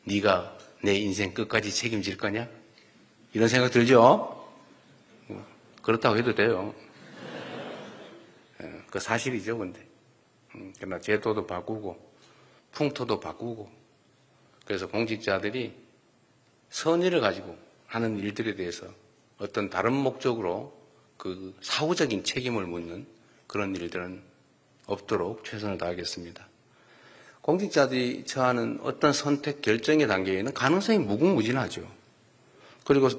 네가 내 인생 끝까지 책임질 거냐? 이런 생각 들죠? 그렇다고 해도 돼요. 그 사실이죠, 근데. 그러나 제도도 바꾸고 풍토도 바꾸고 그래서 공직자들이 선의를 가지고 하는 일들에 대해서 어떤 다른 목적으로 그 사후적인 책임을 묻는 그런 일들은 없도록 최선을 다하겠습니다. 공직자들이 처하는 어떤 선택 결정의 단계에는 가능성이 무궁무진하죠. 그리고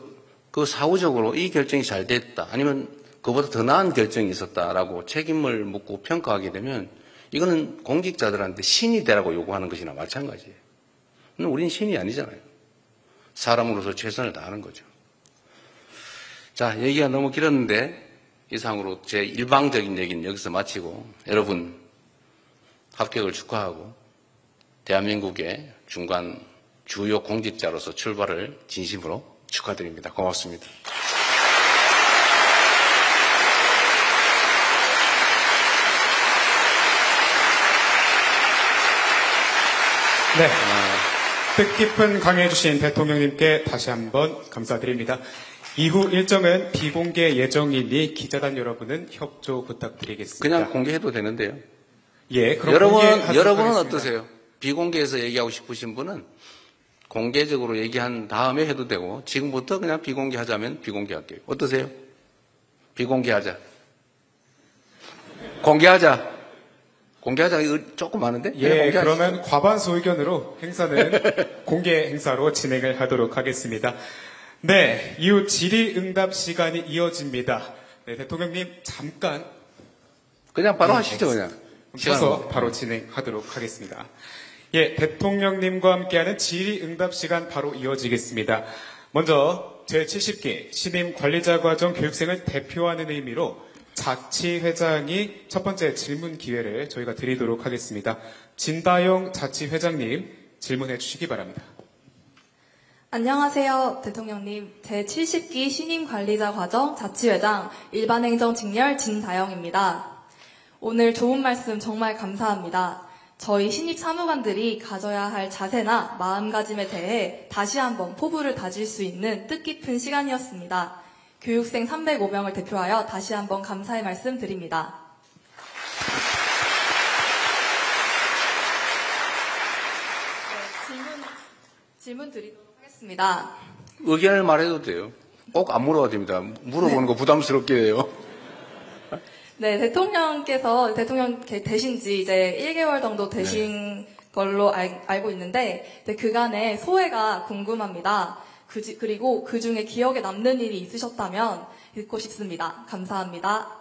그 사후적으로 이 결정이 잘 됐다, 아니면 그보다 더 나은 결정이 있었다라고 책임을 묻고 평가하게 되면 이거는 공직자들한테 신이 되라고 요구하는 것이나 마찬가지예요. 우리는 신이 아니잖아요. 사람으로서 최선을 다하는 거죠. 자, 얘기가 너무 길었는데 이상으로 제 일방적인 얘기는 여기서 마치고 여러분 합격을 축하하고 대한민국의 중간 주요 공직자로서 출발을 진심으로 축하드립니다. 고맙습니다. 네, 뜻깊은 강의해 주신 대통령님께 다시 한번 감사드립니다. 이후 일정은 비공개 예정이니 기자단 여러분은 협조 부탁드리겠습니다. 그냥 공개해도 되는데요. 예, 그럼 여러분은 어떠세요? 비공개해서 얘기하고 싶으신 분은 공개적으로 얘기한 다음에 해도 되고 지금부터 그냥 비공개하자면 비공개할게요. 어떠세요? 비공개하자. 공개하자. 조금 많은데? 예, 그러면 과반수 의견으로 행사는 공개 행사로 진행을 하도록 하겠습니다. 네, 이후 질의응답 시간이 이어집니다. 네, 대통령님 잠깐 그냥 바로 하시죠, 그냥. 쉬어서 바로 진행하도록 하겠습니다. 예, 대통령님과 함께하는 질의응답 시간 바로 이어지겠습니다. 먼저 제70기 신임 관리자 과정 교육생을 대표하는 의미로 자치회장이 첫 번째 질문 기회를 저희가 드리도록 하겠습니다. 진다영 자치회장님 질문해 주시기 바랍니다. 안녕하세요, 대통령님. 제70기 신임 관리자 과정 자치회장 일반행정 직렬 진다영입니다. 오늘 좋은 말씀 정말 감사합니다. 저희 신입 사무관들이 가져야 할 자세나 마음가짐에 대해 다시 한번 포부를 다질 수 있는 뜻깊은 시간이었습니다. 교육생 305명을 대표하여 다시 한번 감사의 말씀 드립니다. 네, 질문 드리도록 하겠습니다. 의견을 말해도 돼요. 꼭 안 물어봐도 됩니다. 물어보는 거 부담스럽게 해요. 네, 대통령 되신 지 이제 1개월 정도 되신 걸로 알고 있는데, 그간의 소회가 궁금합니다. 그리고 그 중에 기억에 남는 일이 있으셨다면 듣고 싶습니다. 감사합니다.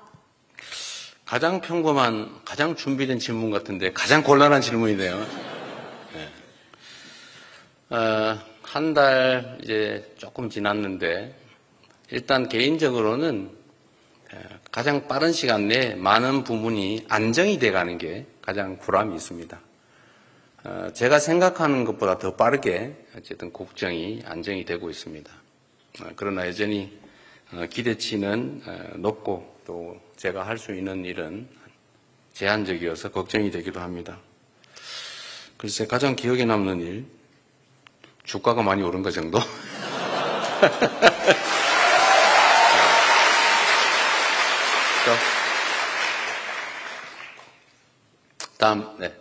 가장 평범한, 가장 준비된 질문 같은데 가장 곤란한 질문이네요. 네. 한 달 이제 조금 지났는데 일단 개인적으로는 가장 빠른 시간 내에 많은 부분이 안정이 돼가는 게 가장 보람이 있습니다. 제가 생각하는 것보다 더 빠르게 어쨌든 국정이 안정이 되고 있습니다. 그러나 여전히 기대치는 높고 또 제가 할 수 있는 일은 제한적이어서 걱정이 되기도 합니다. 글쎄 가장 기억에 남는 일, 주가가 많이 오른 것 정도? 다음, 네.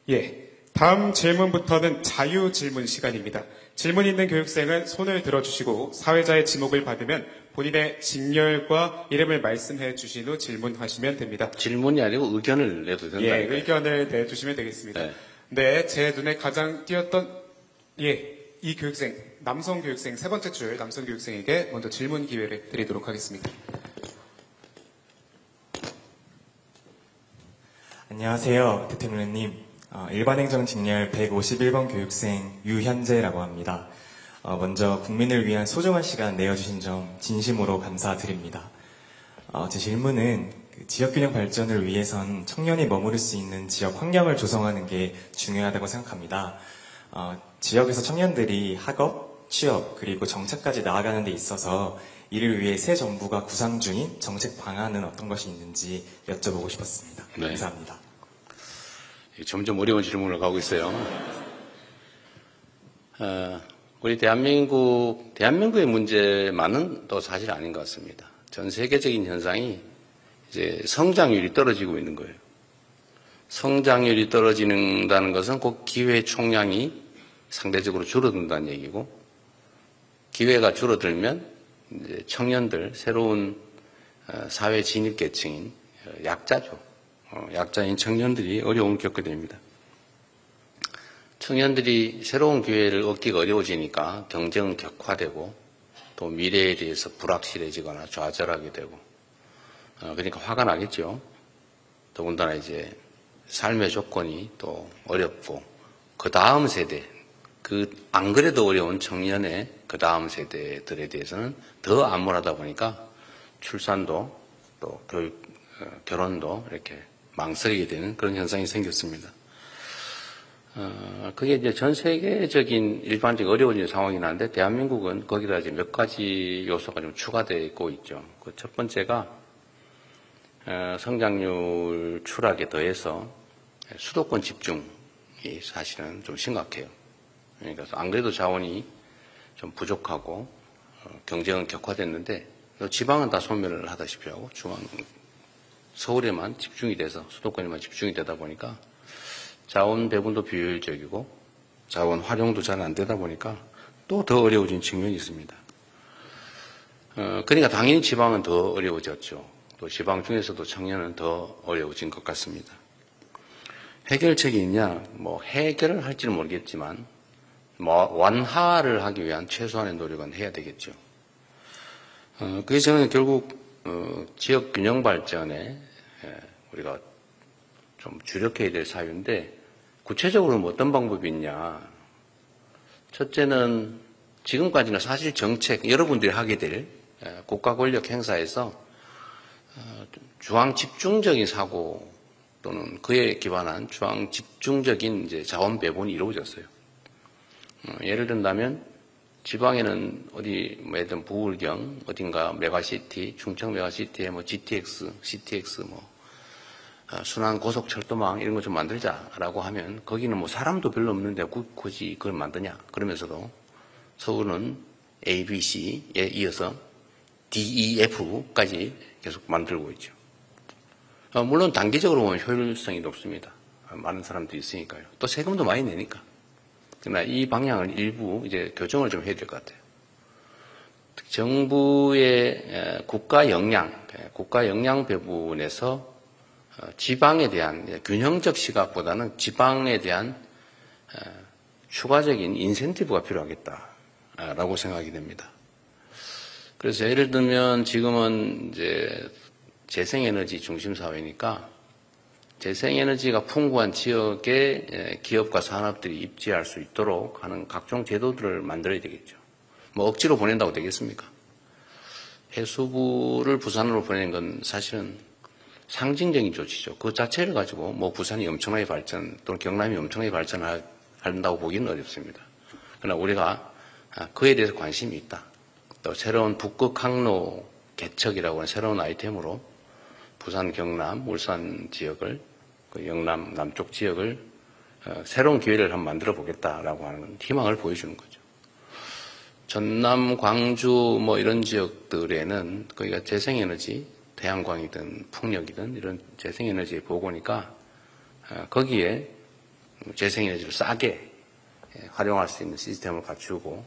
예, 다음 질문부터는 자유 질문 시간입니다. 질문 있는 교육생은 손을 들어주시고 사회자의 지목을 받으면 본인의 직렬과 이름을 말씀해 주신 후 질문하시면 됩니다. 질문이 아니고 의견을 내도 된다. 예, 의견을 내주시면 되겠습니다. 네, 제 눈에 가장 띄었던 이 교육생, 남성 교육생 세 번째 줄 남성 교육생에게 먼저 질문 기회를 드리도록 하겠습니다. 안녕하세요, 대통령님. 일반행정 직렬 151번 교육생 유현재라고 합니다. 먼저 국민을 위한 소중한 시간 내어주신 점 진심으로 감사드립니다. 제 질문은 지역균형 발전을 위해선 청년이 머무를 수 있는 지역 환경을 조성하는 게 중요하다고 생각합니다. 지역에서 청년들이 학업, 취업, 그리고 정착까지 나아가는 데 있어서 이를 위해 새 정부가 구상 중인 정책 방안은 어떤 것이 있는지 여쭤보고 싶었습니다. 네. 감사합니다. 점점 어려운 질문을 가고 있어요. 우리 대한민국의 문제만은 또 사실 아닌 것 같습니다. 전 세계적인 현상이 이제 성장률이 떨어지고 있는 거예요. 성장률이 떨어진다는 것은 곧 기회 총량이 상대적으로 줄어든다는 얘기고, 기회가 줄어들면 이제 청년들, 새로운 사회 진입 계층인 약자죠. 약자인 청년들이 어려움을 겪게 됩니다. 청년들이 새로운 기회를 얻기가 어려워지니까 경쟁은 격화되고 또 미래에 대해서 불확실해지거나 좌절하게 되고 그러니까 화가 나겠죠. 더군다나 이제 삶의 조건이 또 어렵고 그 다음 세대, 안 그래도 어려운 청년의 그 다음 세대들에 대해서는 더 암울하다 보니까 출산도 또 결혼도 이렇게 망설이게 되는 그런 현상이 생겼습니다. 그게 이제 전 세계적인 일반적인 어려운 상황이긴 한데 대한민국은 거기다 이제 몇 가지 요소가 좀 추가되고 있죠. 그 첫 번째가 성장률 추락에 더해서 수도권 집중이 사실은 좀 심각해요. 그러니까 안 그래도 자원이 좀 부족하고 경쟁은 격화됐는데 지방은 다 소멸을 하다시피 하고 서울에만 집중이 돼서 수도권에만 집중이 되다 보니까 자원 배분도 비효율적이고 자원 활용도 잘 안 되다 보니까 또 더 어려워진 측면이 있습니다. 그러니까 당연히 지방은 더 어려워졌죠. 또 지방 중에서도 청년은 더 어려워진 것 같습니다. 해결책이 있냐? 뭐 해결을 할지는 모르겠지만 완화를 하기 위한 최소한의 노력은 해야 되겠죠. 그래서 저는 결국 지역 균형 발전에 우리가 좀 주력해야 될 사유인데 구체적으로 뭐 어떤 방법이 있냐. 첫째는 지금까지는 사실 정책, 여러분들이 하게 될 국가 권력 행사에서 중앙 집중적인 사고 또는 그에 기반한 중앙 집중적인 이제 자원 배분이 이루어졌어요. 예를 든다면 지방에는 어디 뭐든 부울경 어딘가 메가시티, 충청 메가시티에 뭐 GTX, CTX 뭐 순환 고속철도망 이런 거 좀 만들자라고 하면 거기는 뭐 사람도 별로 없는데 굳이 그걸 만드냐? 그러면서도 서울은 A, B, C에 이어서 D, E, F까지 계속 만들고 있죠. 물론 단기적으로 보면 효율성이 높습니다. 많은 사람들이 있으니까요. 또 세금도 많이 내니까. 그러나 이 방향을 일부 이제 교정을 좀 해야 될 것 같아요. 정부의 국가 역량 배분에서 지방에 대한 균형적 시각보다는 지방에 대한 추가적인 인센티브가 필요하겠다라고 생각이 됩니다. 그래서 예를 들면 지금은 이제 재생에너지 중심 사회니까 재생에너지가 풍부한 지역에 기업과 산업들이 입지할 수 있도록 하는 각종 제도들을 만들어야 되겠죠. 뭐 억지로 보낸다고 되겠습니까? 해수부를 부산으로 보내는 건 사실은 상징적인 조치죠. 그 자체를 가지고 뭐 부산이 엄청나게 발전 또는 경남이 엄청나게 발전한다고 보기는 어렵습니다. 그러나 우리가 그에 대해서 관심이 있다. 또 새로운 북극 항로 개척이라고 하는 새로운 아이템으로 부산, 경남, 울산 지역을 그 영남 남쪽 지역을 새로운 기회를 한번 만들어 보겠다라고 하는 희망을 보여주는 거죠. 전남, 광주 뭐 이런 지역들에는 거기가 재생에너지 태양광이든 풍력이든 이런 재생에너지의 보고니까 거기에 재생에너지를 싸게 활용할 수 있는 시스템을 갖추고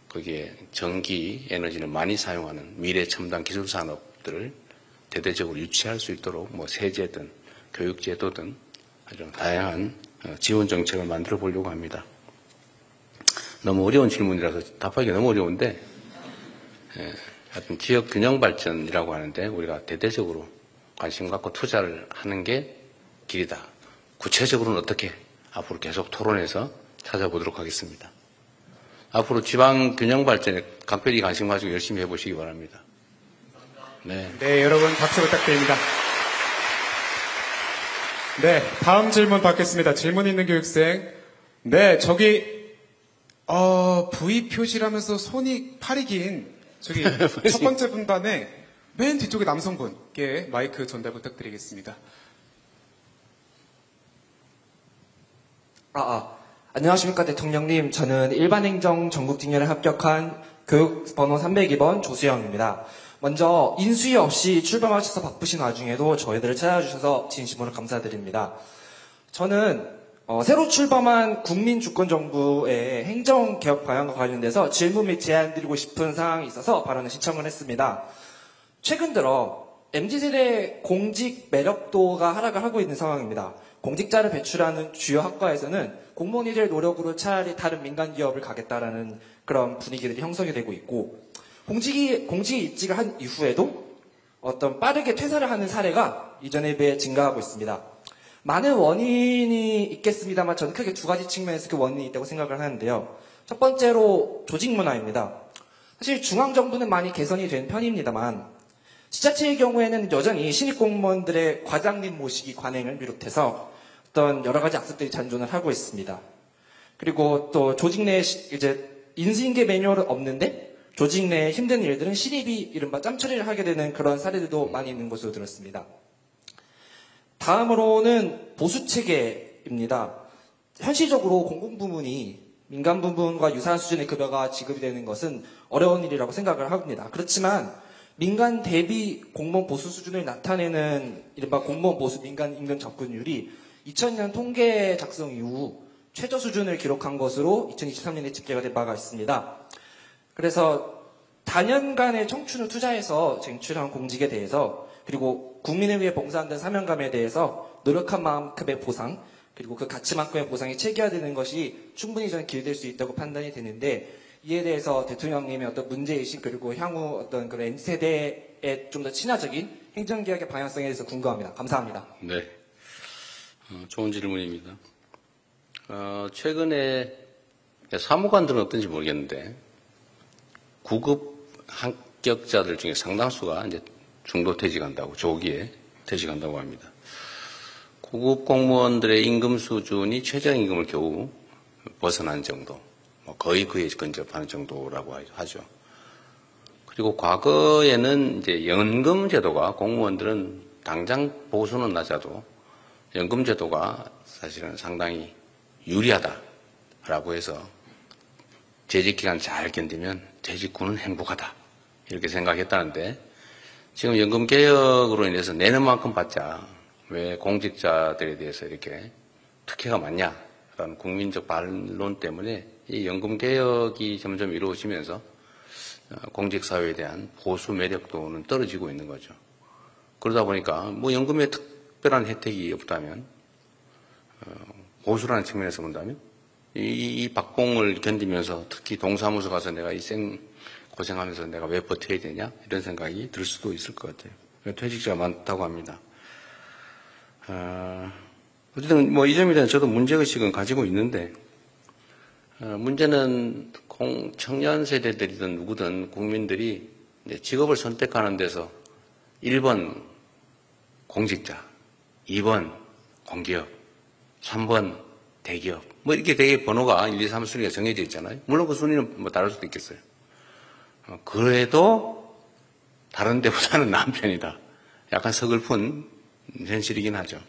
거기에 전기 에너지를 많이 사용하는 미래 첨단 기술 산업들을 대대적으로 유치할 수 있도록 뭐 세제든 교육제도든 아주 다양한 지원 정책을 만들어 보려고 합니다. 너무 어려운 질문이라서 답하기가 너무 어려운데 하여튼 지역 균형 발전이라고 하는데 우리가 대대적으로 관심 갖고 투자를 하는 게 길이다. 구체적으로는 어떻게 앞으로 계속 토론해서 찾아보도록 하겠습니다. 앞으로 지방 균형 발전에 각별히 관심 가지고 열심히 해보시기 바랍니다. 네. 네, 여러분 박수 부탁드립니다. 네, 다음 질문 받겠습니다. 질문 있는 교육생. 네, 저기 V 표시라면서 팔이 긴 저기 첫 번째 분단에 맨 뒤쪽에 남성분께 마이크 전달 부탁드리겠습니다. 안녕하십니까 대통령님. 저는 일반행정 전국직렬에 합격한 교육번호 302번 조수영입니다. 먼저 인수위 없이 출범하셔서 바쁘신 와중에도 저희들을 찾아주셔서 진심으로 감사드립니다. 저는 새로 출범한 국민주권정부의 행정개혁 방향과 관련돼서 질문 및 제안 드리고 싶은 사항이 있어서 발언을 신청을 했습니다. 최근 들어 MZ세대 공직 매력도가 하락을 하고 있는 상황입니다. 공직자를 배출하는 주요 학과에서는 공무원이 될 노력으로 차라리 다른 민간 기업을 가겠다라는 그런 분위기들이 형성이 되고 있고, 공직에 입직을 한 이후에도 어떤 빠르게 퇴사를 하는 사례가 이전에 비해 증가하고 있습니다. 많은 원인이 있겠습니다만 저는 크게 두 가지 측면에서 그 원인이 있다고 생각을 하는데요. 첫 번째로 조직 문화입니다. 사실 중앙정부는 많이 개선이 된 편입니다만 지자체의 경우에는 여전히 신입 공무원들의 과장님 모시기 관행을 비롯해서 어떤 여러 가지 악습들이 잔존을 하고 있습니다. 그리고 또 조직 내에 이제 인수인계 매뉴얼은 없는데 조직 내에 힘든 일들은 신입이 이른바 짬처리를 하게 되는 그런 사례들도 많이 있는 것으로 들었습니다. 다음으로는 보수체계입니다. 현실적으로 공공부문이 민간 부문과 유사한 수준의 급여가 지급이 되는 것은 어려운 일이라고 생각을 합니다. 그렇지만 민간 대비 공무원 보수 수준을 나타내는 이른바 공무원 보수 민간 임금 접근율이 2000년 통계 작성 이후 최저 수준을 기록한 것으로 2023년에 집계가 된 바가 있습니다. 그래서 다년간의 청춘을 투자해서 쟁취한 공직에 대해서, 그리고 국민을 위해 봉사한다는 사명감에 대해서 노력한 만큼의 보상, 그리고 그 가치만큼의 보상이 체계화되는 것이 충분히 저는 기여될 수 있다고 판단이 되는데, 이에 대해서 대통령님의 어떤 문제의식, 그리고 향후 어떤 그런 N세대의 좀 더 친화적인 행정개혁의 방향성에 대해서 궁금합니다. 감사합니다. 네. 좋은 질문입니다. 최근에 사무관들은 어떤지 모르겠는데, 구급 합격자들 중에 상당수가 이제 중도 퇴직한다고, 조기에 퇴직한다고 합니다. 구급 공무원들의 임금 수준이 최저임금을 겨우 벗어난 정도, 거의 그에 근접하는 정도라고 하죠. 그리고 과거에는 이제 연금 제도가, 공무원들은 당장 보수는 낮아도 연금 제도가 사실은 상당히 유리하다라고 해서 재직 기간 잘 견디면 재직 후는 행복하다, 이렇게 생각했다는데, 지금 연금 개혁으로 인해서 내는 만큼 받자, 왜 공직자들에 대해서 이렇게 특혜가 많냐라는 국민적 반론 때문에 이 연금 개혁이 점점 이루어지면서 공직사회에 대한 보수 매력도는 떨어지고 있는 거죠. 그러다 보니까 뭐 연금에 특별한 혜택이 없다면, 보수라는 측면에서 본다면 이 박봉을 견디면서, 특히 동사무소 가서 내가 이 고생하면서 내가 왜 버텨야 되냐, 이런 생각이 들 수도 있을 것 같아요. 퇴직자가 많다고 합니다. 어쨌든 뭐 이 점에 대한 저도 문제의식은 가지고 있는데, 문제는 청년 세대들이든 누구든 국민들이 직업을 선택하는 데서 1번 공직자, 2번 공기업, 3번 대기업, 뭐 이렇게 되게 번호가 1, 2, 3 순위가 정해져 있잖아요. 물론 그 순위는 뭐 다를 수도 있겠어요. 그래도 다른 데보다는 나은 편이다. 약간 서글픈 현실이긴 하죠.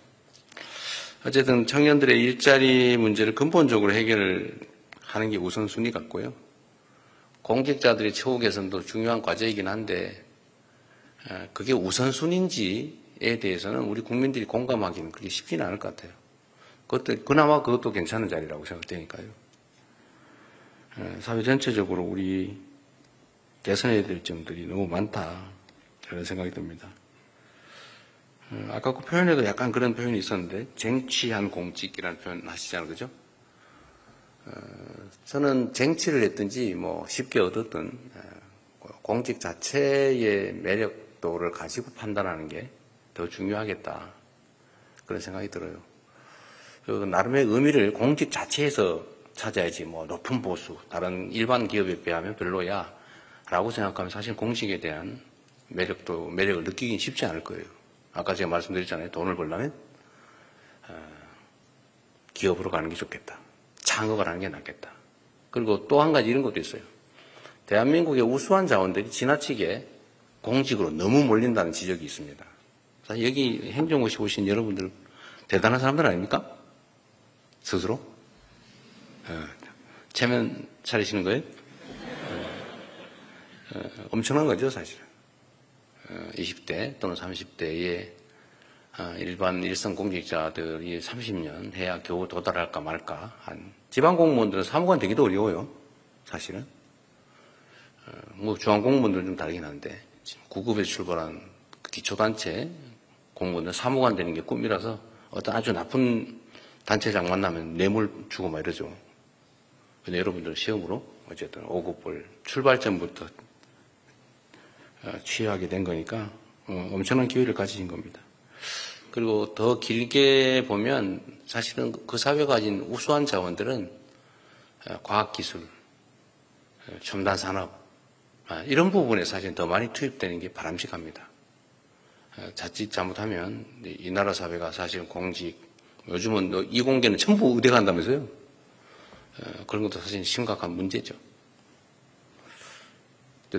어쨌든 청년들의 일자리 문제를 근본적으로 해결하는 게 우선순위 같고요. 공직자들의 처우 개선도 중요한 과제이긴 한데, 그게 우선순위인지에 대해서는 우리 국민들이 공감하기는 그렇게 쉽지는 않을 것 같아요. 그나마 그것도 괜찮은 자리라고 생각되니까요. 사회 전체적으로 우리 개선해야 될 점들이 너무 많다, 그런 생각이 듭니다. 아까 그 표현에도 약간 그런 표현이 있었는데, 쟁취한 공직이라는 표현 하시잖아요, 그죠? 저는 쟁취를 했든지 뭐 쉽게 얻었든 공직 자체의 매력도를 가지고 판단하는 게 더 중요하겠다, 그런 생각이 들어요. 나름의 의미를 공직 자체에서 찾아야지, 뭐 높은 보수, 다른 일반 기업에 비하면 별로야 라고 생각하면 사실 공직에 대한 매력을 느끼긴 쉽지 않을 거예요. 아까 제가 말씀드렸잖아요. 돈을 벌려면 기업으로 가는 게 좋겠다, 창업을 하는 게 낫겠다. 그리고 또 한 가지 이런 것도 있어요. 대한민국의 우수한 자원들이 지나치게 공직으로 너무 몰린다는 지적이 있습니다. 사실 여기 행정고시 오신 여러분들 대단한 사람들 아닙니까? 스스로? 체면 차리시는 거예요? 엄청난 거죠, 사실은. 20대 또는 30대의 일반 일선 공직자들이 30년 해야 겨우 도달할까 말까 한 지방 공무원들은 사무관 되기도 어려워요. 사실은 뭐 중앙 공무원들은 좀 다르긴 한데 9급에 출발한 기초단체 공무원들 사무관 되는 게 꿈이라서 어떤 아주 나쁜 단체장 만나면 뇌물 주고 막 이러죠. 근데 여러분들 시험으로 어쨌든 5급을 출발점부터 취하게 된 거니까 엄청난 기회를 가지신 겁니다. 그리고 더 길게 보면 사실은 그 사회가 가진 우수한 자원들은 과학기술, 첨단 산업 이런 부분에 사실 더 많이 투입되는 게 바람직합니다. 자칫 잘못하면 이 나라 사회가 사실 공직, 요즘은 이공계는 전부 의대 간다면서요. 그런 것도 사실 심각한 문제죠.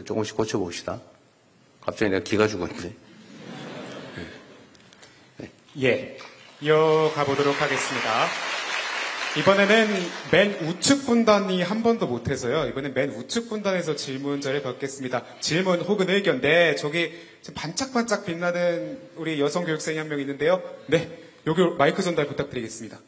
조금씩 고쳐봅시다. 갑자기 내가 기가 죽었는데. 예, 이어가 보도록 하겠습니다. 이번에는 맨 우측 분단이 한 번도 못해서요. 이번엔 맨 우측 분단에서 질문자를 받겠습니다. 질문 혹은 의견. 네, 저기 지금 반짝반짝 빛나는 우리 여성 교육생이 한 명 있는데요. 네, 여기 마이크 전달 부탁드리겠습니다.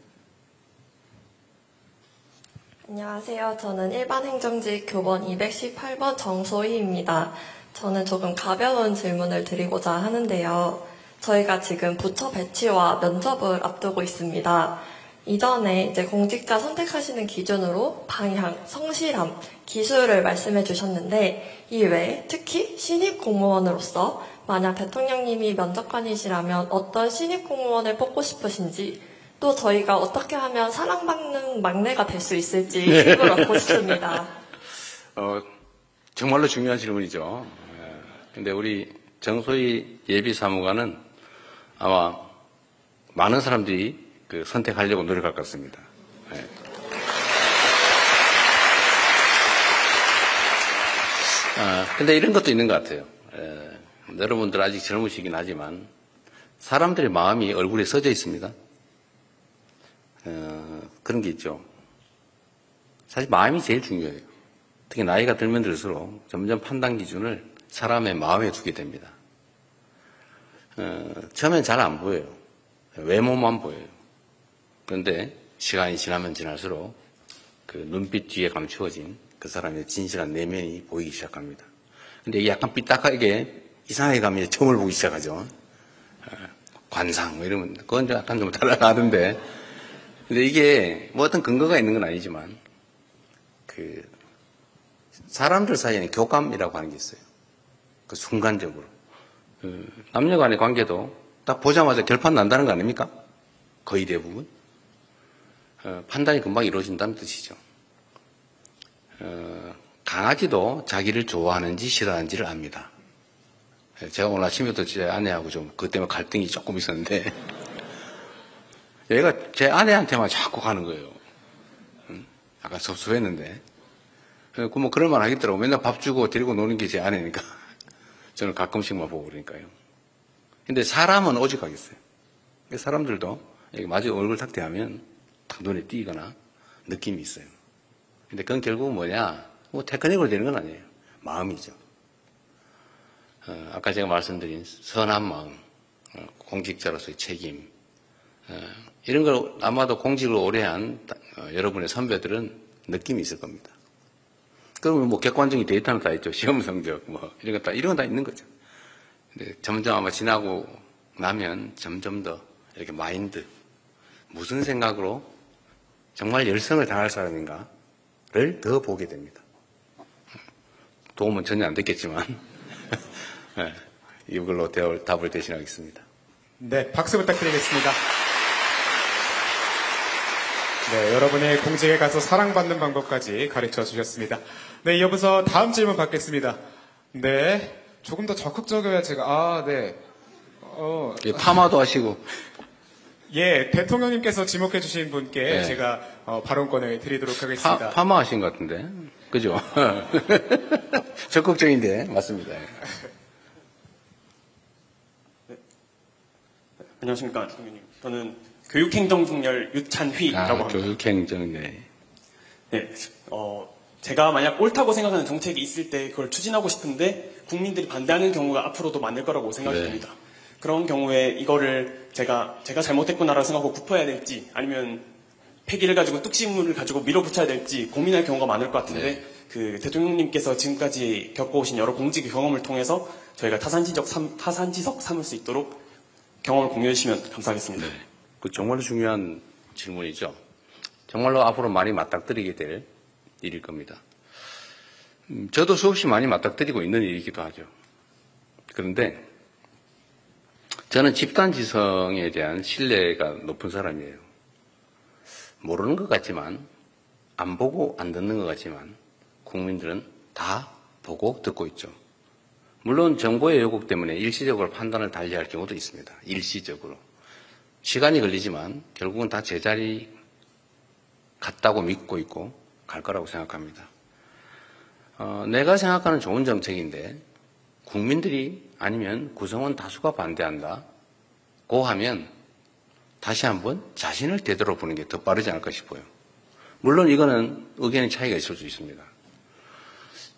안녕하세요. 저는 일반행정직 교번 218번 정소희입니다. 저는 조금 가벼운 질문을 드리고자 하는데요. 저희가 지금 부처 배치와 면접을 앞두고 있습니다. 이전에 이제 공직자 선택하시는 기준으로 방향, 성실함, 기술을 말씀해 주셨는데 이 외에 특히 신입 공무원으로서 만약 대통령님이 면접관이시라면 어떤 신입 공무원을 뽑고 싶으신지 또 저희가 어떻게 하면 사랑받는 막내가 될 수 있을지 팁을 얻고 싶습니다. 정말로 중요한 질문이죠. 근데 우리 정소희 예비사무관은 아마 많은 사람들이 선택하려고 노력할 것 같습니다. 네. 근데 이런 것도 있는 것 같아요. 여러분들 아직 젊으시긴 하지만 사람들의 마음이 얼굴에 써져 있습니다. 그런 게 있죠. 사실 마음이 제일 중요해요. 특히 나이가 들면 들수록 점점 판단 기준을 사람의 마음에 두게 됩니다. 처음엔 잘 안 보여요. 외모만 보여요. 그런데 시간이 지나면 지날수록 그 눈빛 뒤에 감추어진 그 사람의 진실한 내면이 보이기 시작합니다. 근데 이게 약간 삐딱하게 이상하게 가면 점을 보기 시작하죠. 관상 뭐 이러면 그건 약간 좀 달라가던데. 근데 이게 뭐 어떤 근거가 있는 건 아니지만 그 사람들 사이에는 교감이라고 하는 게 있어요. 그 순간적으로 남녀 간의 관계도 딱 보자마자 결판 난다는 거 아닙니까? 거의 대부분 판단이 금방 이루어진다는 뜻이죠. 강아지도 자기를 좋아하는지 싫어하는지를 압니다. 제가 오늘 아침에도 제 아내하고 좀 그것 때문에 갈등이 조금 있었는데 얘가 제 아내한테만 자꾸 가는 거예요. 약간 섭섭했는데 뭐 그럴만 하겠더라고. 맨날 밥 주고 데리고 노는 게 제 아내니까 저는 가끔씩만 보고 그러니까요. 근데 사람은 오직하겠어요. 사람들도 마주 얼굴 탁 대하면 딱 눈에 띄거나 느낌이 있어요. 근데 그건 결국은 뭐냐? 뭐 테크닉으로 되는 건 아니에요. 마음이죠. 아까 제가 말씀드린 선한 마음, 공직자로서의 책임, 이런 걸 아마도 공직을 오래 한 여러분의 선배들은 느낌이 있을 겁니다. 그러면 뭐 객관적인 데이터는 다 있죠. 시험 성적, 뭐 이런 건 다 있는 거죠. 근데 점점 아마 지나고 나면 점점 더 이렇게 마인드, 무슨 생각으로 정말 열성을 다할 사람인가를 더 보게 됩니다. 도움은 전혀 안 됐겠지만 네, 이걸로 답을 대신하겠습니다. 네, 박수 부탁드리겠습니다. 네, 여러분의 공직에 가서 사랑받는 방법까지 가르쳐 주셨습니다. 네, 이어서 다음 질문 받겠습니다. 네, 조금 더 적극적이어야 제가, 네. 예, 파마도 하시고. 예, 대통령님께서 지목해 주신 분께 네. 제가 발언권을 드리도록 하겠습니다. 파마 하신 것 같은데. 그죠? 적극적인데, 맞습니다. 네. 안녕하십니까, 대통령님. 저는 교육행정직렬 유찬휘라고 합니다. 교육행정, 네. 네, 제가 만약 옳다고 생각하는 정책이 있을 때 그걸 추진하고 싶은데 국민들이 반대하는 경우가 앞으로도 많을 거라고 생각이 듭니다. 그런 경우에 이거를 제가 잘못했구나라고 생각하고 굽혀야 될지 아니면 폐기를 가지고 뚝심을 가지고 밀어붙여야 될지 고민할 경우가 많을 것 같은데 그 대통령님께서 지금까지 겪어오신 여러 공직 경험을 통해서 저희가 타산지석 삼을 수 있도록 경험을 공유해 주시면 감사하겠습니다. 네. 그 정말로 중요한 질문이죠. 정말로 앞으로 많이 맞닥뜨리게 될 일일 겁니다. 저도 수없이 많이 맞닥뜨리고 있는 일이기도 하죠. 그런데 저는 집단지성에 대한 신뢰가 높은 사람이에요. 모르는 것 같지만, 안 보고 안 듣는 것 같지만 국민들은 다 보고 듣고 있죠. 물론 정보의 왜곡 때문에 일시적으로 판단을 달리할 경우도 있습니다. 일시적으로. 시간이 걸리지만 결국은 다 제자리 같다고 믿고 있고 갈 거라고 생각합니다. 내가 생각하는 좋은 정책인데 국민들이 아니면 구성원 다수가 반대한다고 하면 다시 한번 자신을 되돌아보는 게 더 빠르지 않을까 싶어요. 물론 이거는 의견의 차이가 있을 수 있습니다.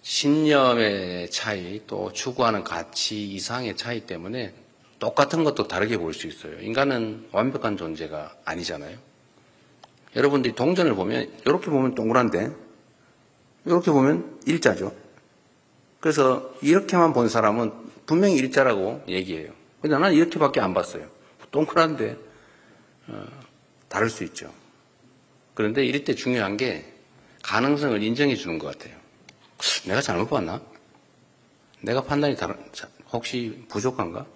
신념의 차이, 또 추구하는 가치 이상의 차이 때문에 똑같은 것도 다르게 볼 수 있어요. 인간은 완벽한 존재가 아니잖아요. 여러분들이 동전을 보면 이렇게 보면 동그란데 이렇게 보면 일자죠. 그래서 이렇게만 본 사람은 분명히 일자라고 얘기해요. 근데 나는 이렇게밖에 안 봤어요. 동그란데 다를 수 있죠. 그런데 이럴 때 중요한 게 가능성을 인정해 주는 것 같아요. 내가 잘못 봤나? 내가 판단이 혹시 부족한가?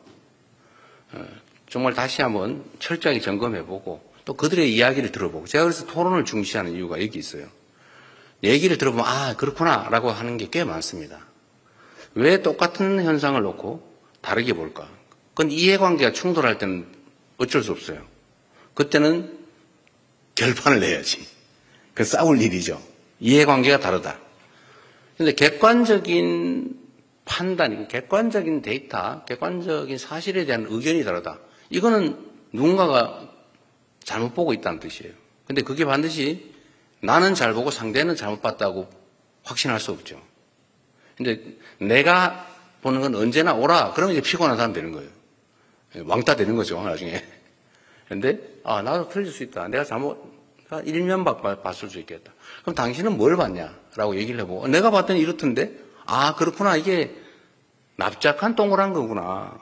정말 다시 한번 철저하게 점검해보고 또 그들의 이야기를 들어보고 제가 그래서 토론을 중시하는 이유가 여기 있어요. 얘기를 들어보면 아 그렇구나 라고 하는 게 꽤 많습니다. 왜 똑같은 현상을 놓고 다르게 볼까? 그건 이해관계가 충돌할 때는 어쩔 수 없어요. 그때는 결판을 내야지. 그 싸울 일이죠. 이해관계가 다르다. 그런데 객관적인 판단, 객관적인 데이터, 객관적인 사실에 대한 의견이 다르다. 이거는 누군가가 잘못 보고 있다는 뜻이에요. 근데 그게 반드시 나는 잘 보고 상대는 잘못 봤다고 확신할 수 없죠. 근데 내가 보는 건 언제나 옳아. 그러면 이제 피곤한 사람 되는 거예요. 왕따 되는 거죠, 나중에. 근데, 나도 틀릴 수 있다. 내가 일면 봤을 수 있겠다. 그럼 당신은 뭘 봤냐? 라고 얘기를 해보고, 내가 봤더니 이렇던데? 그렇구나. 이게 납작한 동그란 거구나.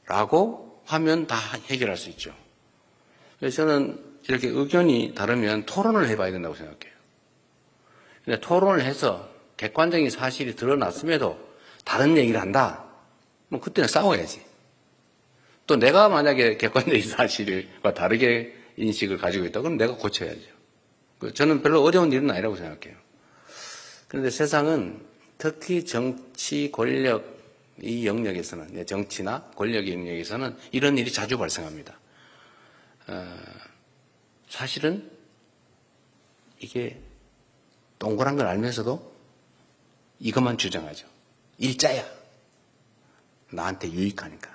라고 하면 다 해결할 수 있죠. 그래서 저는 이렇게 의견이 다르면 토론을 해봐야 된다고 생각해요. 근데 토론을 해서 객관적인 사실이 드러났음에도 다른 얘기를 한다? 그때는 싸워야지. 또 내가 만약에 객관적인 사실과 다르게 인식을 가지고 있다, 그럼 내가 고쳐야죠. 저는 별로 어려운 일은 아니라고 생각해요. 그런데 세상은 특히 정치 권력 이 영역에서는, 정치나 권력의 영역에서는 이런 일이 자주 발생합니다. 사실은 이게 동그란 걸 알면서도 이것만 주장하죠. 일자야. 나한테 유익하니까.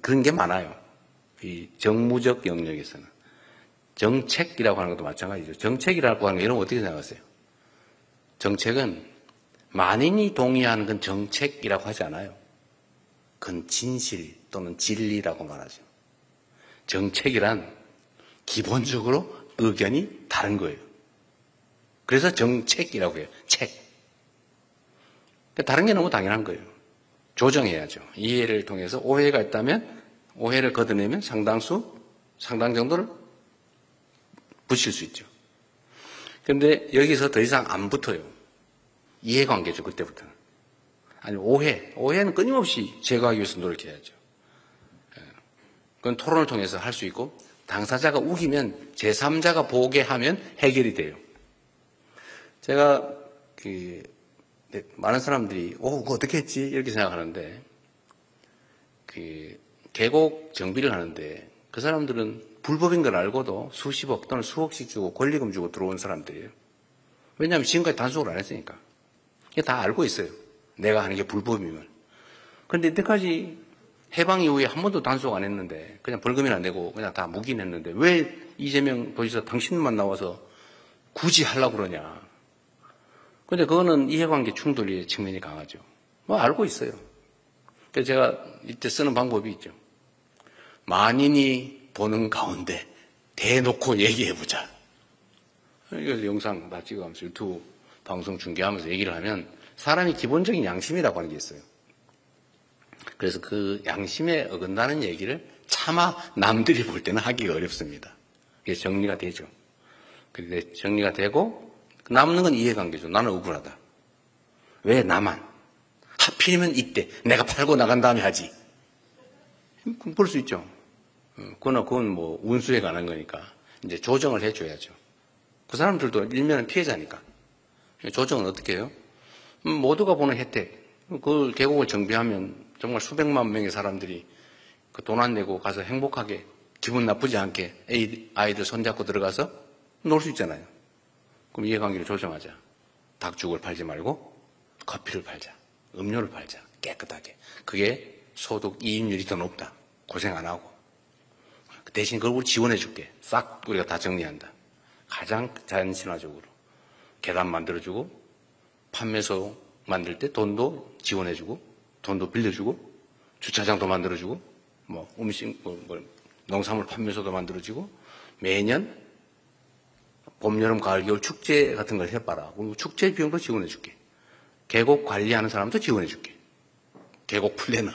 그런 게 많아요. 이 정무적 영역에서는. 정책이라고 하는 것도 마찬가지죠. 정책이라고 하는 거 여러분 어떻게 생각하세요? 정책은 만인이 동의하는 건 정책이라고 하지 않아요. 그건 진실 또는 진리라고 말하죠. 정책이란 기본적으로 의견이 다른 거예요. 그래서 정책이라고 해요. 책. 다른 게 너무 당연한 거예요. 조정해야죠. 이해를 통해서 오해가 있다면 오해를 걷어내면 상당 정도를 붙일 수 있죠. 그런데 여기서 더 이상 안 붙어요. 이해관계죠, 그때부터는. 아니, 오해는 끊임없이 제거하기 위해서 노력해야죠. 그건 토론을 통해서 할 수 있고, 당사자가 우기면 제3자가 보게 하면 해결이 돼요. 제가 많은 사람들이 그거 어떻게 했지? 이렇게 생각하는데 계곡 정비를 하는데 그 사람들은 불법인 걸 알고도 수십억 또는 수억씩 주고 권리금 주고 들어온 사람들이에요. 왜냐하면 지금까지 단속을 안 했으니까. 이게 다 알고 있어요. 내가 하는 게 불법임을. 그런데 이때까지 해방 이후에 한 번도 단속 안 했는데 그냥 벌금이나 내고 그냥 다 묵인했는데 왜 이재명 도지사 당신만 나와서 굳이 하려고 그러냐. 근데 그거는 이해관계 충돌의 측면이 강하죠. 알고 있어요. 그래서 제가 이때 쓰는 방법이 있죠. 만인이 보는 가운데 대놓고 얘기해보자. 이거 영상 다 찍어가면서 유튜브 방송 중계하면서 얘기를 하면 사람이 기본적인 양심이라고 하는 게 있어요. 그래서 그 양심에 어긋나는 얘기를 차마 남들이 볼 때는 하기가 어렵습니다. 이게 정리가 되죠. 근데 정리가 되고 남는 건 이해관계죠. 나는 억울하다. 왜 나만? 하필이면 이때 내가 팔고 나간 다음에 하지. 볼 수 있죠. 그건 뭐 운수에 관한 거니까 이제 조정을 해줘야죠. 그 사람들도 일면은 피해자니까. 조정은 어떻게 해요? 모두가 보는 혜택. 그 계곡을 정비하면 정말 수백만 명의 사람들이 그 돈 안 내고 가서 행복하게 기분 나쁘지 않게 아이들 손잡고 들어가서 놀 수 있잖아요. 그럼 이해관계를 조정하자. 닭죽을 팔지 말고 커피를 팔자. 음료를 팔자. 깨끗하게. 그게 소득 이익률이 더 높다. 고생 안 하고. 대신 그걸 지원해 줄게. 싹 우리가 다 정리한다. 가장 자연신화적으로. 계단 만들어주고 판매소 만들 때 돈도 지원해주고 돈도 빌려주고 주차장도 만들어주고 뭐 음식 농산물 판매소도 만들어주고 매년 봄, 여름, 가을, 겨울 축제 같은 걸 해봐라. 그리고 축제 비용도 지원해줄게. 계곡 관리하는 사람도 지원해줄게. 계곡 플래너.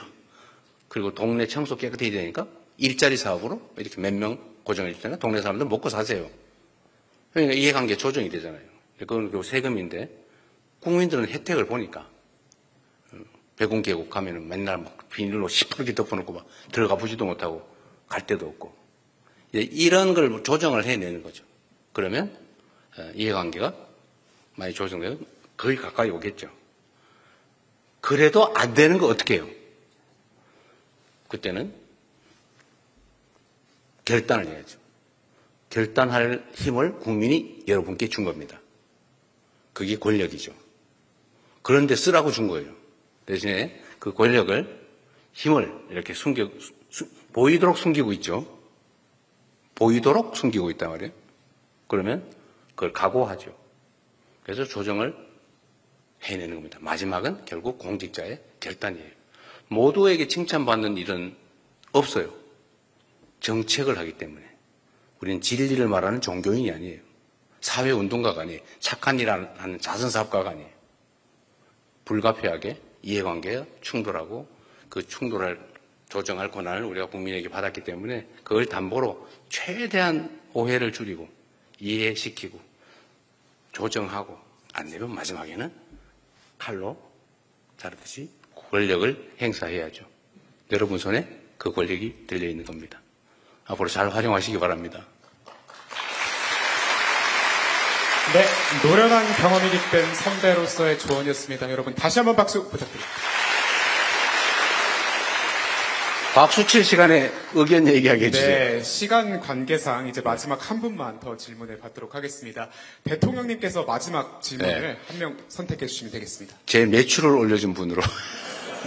그리고 동네 청소 깨끗해야 되니까 일자리 사업으로 이렇게 몇 명 고정해주잖아요. 동네 사람들 먹고 사세요. 그러니까 이해관계 조정이 되잖아요. 그건 결국 세금인데 국민들은 혜택을 보니까 백운계곡 가면은 맨날 막 비닐로 시퍼렇게 덮어놓고 막 들어가 보지도 못하고 갈 데도 없고 이런 걸 조정을 해내는 거죠. 그러면 이해관계가 많이 조정되면 거의 가까이 오겠죠. 그래도 안 되는 거 어떻게 해요? 그때는 결단을 해야죠. 결단할 힘을 국민이 여러분께 준 겁니다. 그게 권력이죠. 그런데 쓰라고 준 거예요. 대신에 그 권력을, 힘을 이렇게 보이도록 숨기고 있죠. 보이도록 숨기고 있단 말이에요. 그러면 그걸 각오하죠. 그래서 조정을 해내는 겁니다. 마지막은 결국 공직자의 결단이에요. 모두에게 칭찬받는 일은 없어요. 정책을 하기 때문에. 우리는 진리를 말하는 종교인이 아니에요. 사회운동가가 아니에요. 착한 일 하는 자선사업가가 아니에요. 불가피하게 이해관계가 충돌하고 그 충돌을 조정할 권한을 우리가 국민에게 받았기 때문에 그걸 담보로 최대한 오해를 줄이고 이해시키고 조정하고 안 되면 마지막에는 칼로 자르듯이 권력을 행사해야죠. 여러분 손에 그 권력이 들려있는 겁니다. 앞으로 잘 활용하시기 바랍니다. 네, 노련한 경험이 깃든 선배로서의 조언이었습니다. 여러분 다시 한번 박수 부탁드립니다. 박수 칠 시간에 의견 얘기하게 해주세요. 네, 시간 관계상 이제 마지막 한 분만 더 질문을 받도록 하겠습니다. 대통령님께서 마지막 질문을 한 명 선택해 주시면 되겠습니다. 제 매출을 올려준 분으로.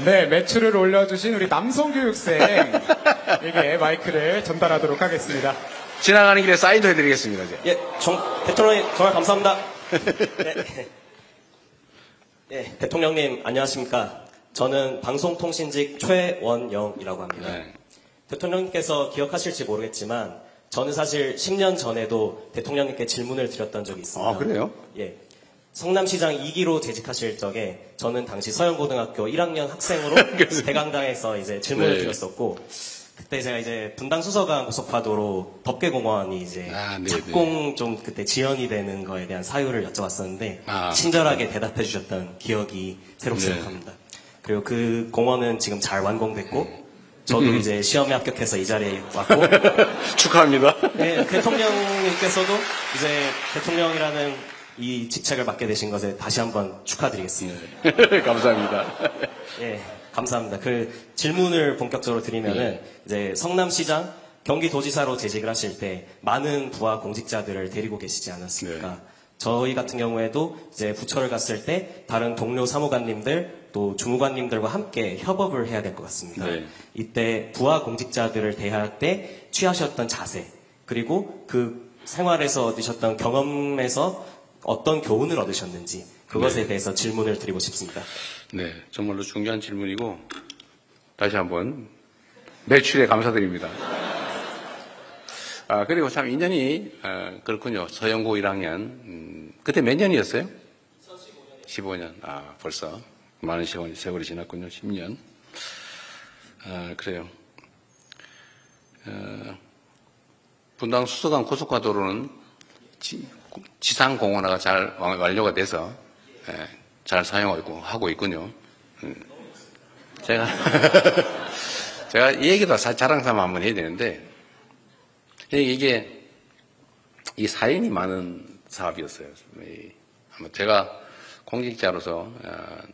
네, 매출을 올려주신 우리 남성교육생에게 마이크를 전달하도록 하겠습니다. 지나가는 길에 사인도 해드리겠습니다. 이제. 예, 대통령님 정말 감사합니다. 네, 대통령님 안녕하십니까? 저는 방송통신직 최원영이라고 합니다. 네. 대통령님께서 기억하실지 모르겠지만 저는 사실 10년 전에도 대통령님께 질문을 드렸던 적이 있습니다. 아, 그래요? 예. 성남시장 2기로 재직하실 적에 저는 당시 서영고등학교 1학년 학생으로 대강당에서 이제 질문을 드렸었고 그때 제가 이제 분당 수서강 고속파도로 덮개공원이 이제 착공 좀 그때 지연이 되는 거에 대한 사유를 여쭤봤었는데 친절하게 대답해 주셨던 기억이 새록새록합니다. 그리고 그 공원은 지금 잘 완공됐고 저도 이제 시험에 합격해서 이 자리에 왔고 축하합니다. 네, 대통령님께서도 이제 대통령이라는 이 직책을 맡게 되신 것에 다시 한번 축하드리겠습니다. 감사합니다. 예, 감사합니다. 그 질문을 본격적으로 드리면은 이제 성남시장 경기도지사로 재직을 하실 때 많은 부하 공직자들을 데리고 계시지 않았습니까? 저희 같은 경우에도 이제 부처를 갔을 때 다른 동료 사무관님들 또 주무관님들과 함께 협업을 해야 될 것 같습니다. 이때 부하 공직자들을 대할 때 취하셨던 자세 그리고 그 생활에서 얻으셨던 경험에서 어떤 교훈을 얻으셨는지 그것에 대해서 질문을 드리고 싶습니다. 네, 정말로 중요한 질문이고 다시 한번 매출에 감사드립니다. 그리고 참 인연이 그렇군요. 서영고 1학년 그때 몇 년이었어요? 15년. 벌써 많은 세월이 지났군요. 10년. 그래요. 분당 수서강 고속화도로는 지상공원화가 잘 완료가 돼서 잘 사용하고 있군요. 제가 이 얘기도 자랑삼아 한번 해야 되는데, 이게 이 사연이 많은 사업이었어요. 아마 제가 공직자로서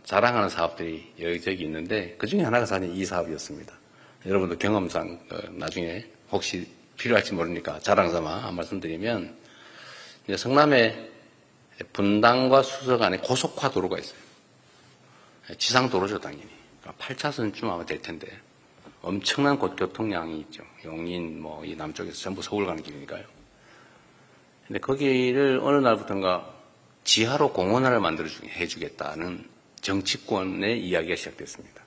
자랑하는 사업들이 여기저기 있는데 그 중에 하나가 사실 이 사업이었습니다. 여러분도 경험상 나중에 혹시 필요할지 모르니까 자랑삼아 한 말씀 드리면, 이제 성남에 분당과 수서 간에 고속화 도로가 있어요. 지상도로죠, 당연히. 8차선쯤 아마 될 텐데 엄청난 교통량이 있죠. 용인 이 남쪽에서 전부 서울 가는 길이니까요. 근데 거기를 어느 날부터인가 지하로 공원화를 해주겠다는 정치권의 이야기가 시작됐습니다.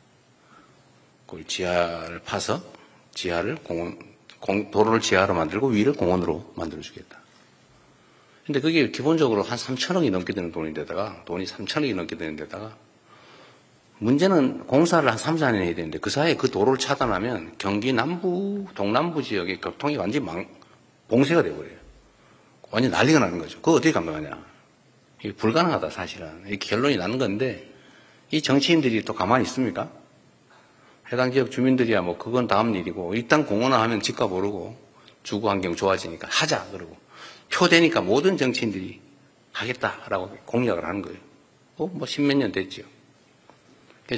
그걸 지하를 파서 도로를 지하로 만들고 위를 공원으로 만들어주겠다. 근데 그게 기본적으로 한 3천억이 넘게 되는 돈이 3천억이 넘게 되는 데다가 문제는 공사를 한 3, 4년 해야 되는데 그 사이에 그 도로를 차단하면 경기 남부, 동남부 지역의 교통이 완전히 봉쇄가 돼버려요. 완전히 난리가 나는 거죠. 그거 어떻게 감당하냐. 이게 불가능하다, 사실은. 이 결론이 나는 건데, 이 정치인들이 또 가만히 있습니까? 해당 지역 주민들이야 그건 다음 일이고, 일단 공원화하면 집값 오르고, 주거 환경 좋아지니까 하자, 그러고, 표 되니까 모든 정치인들이 하겠다라고 공약을 하는 거예요. 10몇 년 됐지요.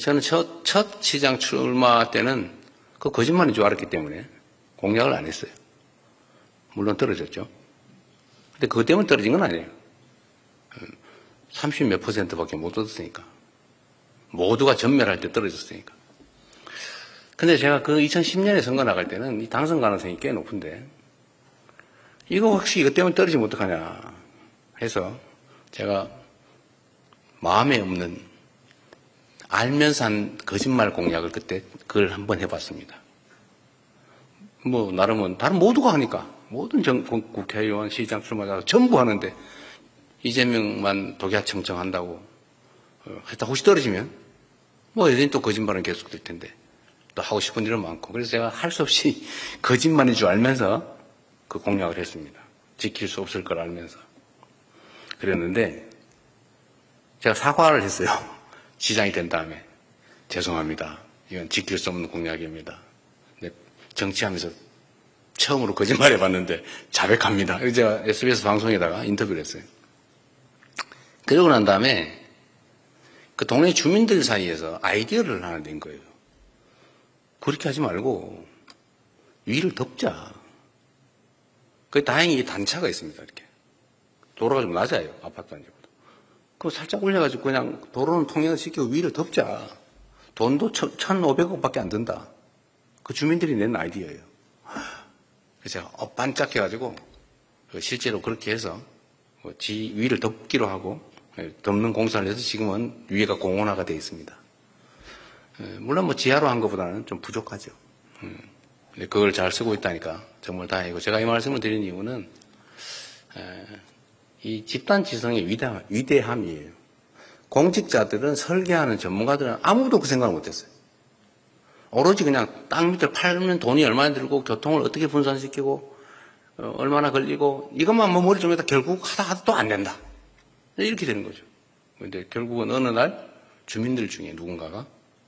저는 첫 시장 출마 때는 그 거짓말인 줄 알았기 때문에 공약을 안 했어요. 물론 떨어졌죠. 근데 그것 때문에 떨어진 건 아니에요. 30몇 %밖에 못 얻었으니까. 모두가 전멸할 때 떨어졌으니까. 근데 제가 그 2010년에 선거 나갈 때는 이 당선 가능성이 꽤 높은데, 이거 혹시 이것 때문에 떨어지면 어떡하냐 해서 제가 마음에 없는 알면서 한 거짓말 공약을 그걸 한번 해봤습니다. 나름은 다른 모두가 하니까 모든 국회의원, 시장 출마자 전부 하는데 이재명만 독야 청청한다고 했다. 혹시 떨어지면 여전히 또 거짓말은 계속될 텐데 또 하고 싶은 일은 많고, 그래서 제가 할 수 없이 거짓말인 줄 알면서 그 공약을 했습니다. 지킬 수 없을 걸 알면서. 그랬는데 제가 사과를 했어요. 시장이 된 다음에. 죄송합니다. 이건 지킬 수 없는 공약입니다. 근데 정치하면서 처음으로 거짓말 해봤는데 자백합니다. 제가 SBS 방송에다가 인터뷰를 했어요. 그러고 난 다음에 그 동네 주민들 사이에서 아이디어를 하나 낸 거예요. 그렇게 하지 말고 위를 덮자. 다행히 단차가 있습니다. 이렇게 도로가 좀 낮아요. 아파트 단지보다. 그거 살짝 올려가지고 그냥 도로는 통행을 시키고 위를 덮자. 돈도 1,500억밖에 안 든다. 그 주민들이 낸 아이디어예요. 그래서 제가 반짝해가지고 실제로 그렇게 해서 위를 덮기로 하고 덮는 공사를 해서 지금은 위에가 공원화가 되어 있습니다. 물론 지하로 한 것보다는 좀 부족하죠. 근데 그걸 잘 쓰고 있다니까 정말 다행이고, 제가 이 말씀을 드린 이유는 이 집단 지성의 위대함이에요. 공직자들은, 설계하는 전문가들은 아무도 그 생각을 못했어요. 오로지 그냥 땅 밑을 팔면 돈이 얼마나 들고 교통을 어떻게 분산시키고 얼마나 걸리고 이것만 머리 좀 해다 결국 하다 또 안 된다. 이렇게 되는 거죠. 근데 결국은 어느 날 주민들 중에 누군가가,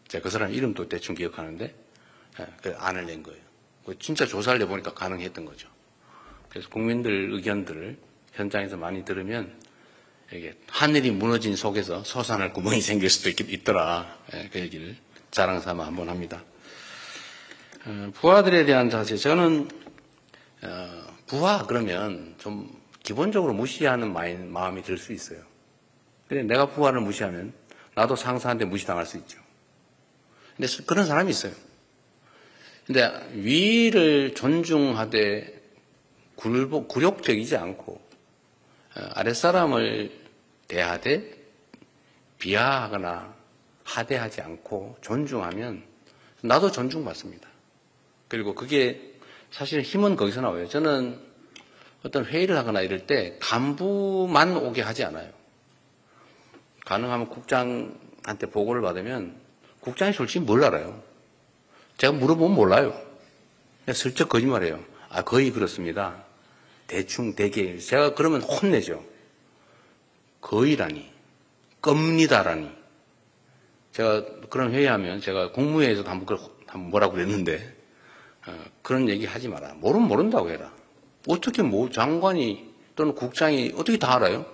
제가 그 사람 이름도 대충 기억하는데 그 안을 낸 거예요. 진짜 조사를 해보니까 가능했던 거죠. 그래서 국민들 의견들을 현장에서 많이 들으면 이게 하늘이 무너진 속에서 솟아날 구멍이 생길 수도 있더라. 그 얘기를 자랑삼아 한번 합니다. 부하들에 대한 자세, 저는 부하 그러면 좀 기본적으로 무시하는 마음이 들 수 있어요. 근데 내가 부하를 무시하면 나도 상사한테 무시당할 수 있죠. 근데 그런 사람이 있어요. 근데 위를 존중하되 굴욕적이지 않고 아랫사람을 대하되 비하하거나 하대하지 않고 존중하면 나도 존중받습니다. 그리고 그게 사실 힘은 거기서 나와요. 저는 어떤 회의를 하거나 이럴 때 간부만 오게 하지 않아요. 가능하면 국장한테 보고를 받으면 국장이 솔직히 뭘 알아요? 제가 물어보면 몰라요. 그냥 슬쩍 거짓말해요. 아, 거의 그렇습니다. 대충 대개 제가 그러면 혼내죠. 거의라니, 겁니다라니. 제가 그런 회의하면 제가 국무회의에서도 한번 뭐라고 그랬는데 그런 얘기 하지 마라. 모르면 모른다고 해라. 어떻게 장관이 또는 국장이 어떻게 다 알아요?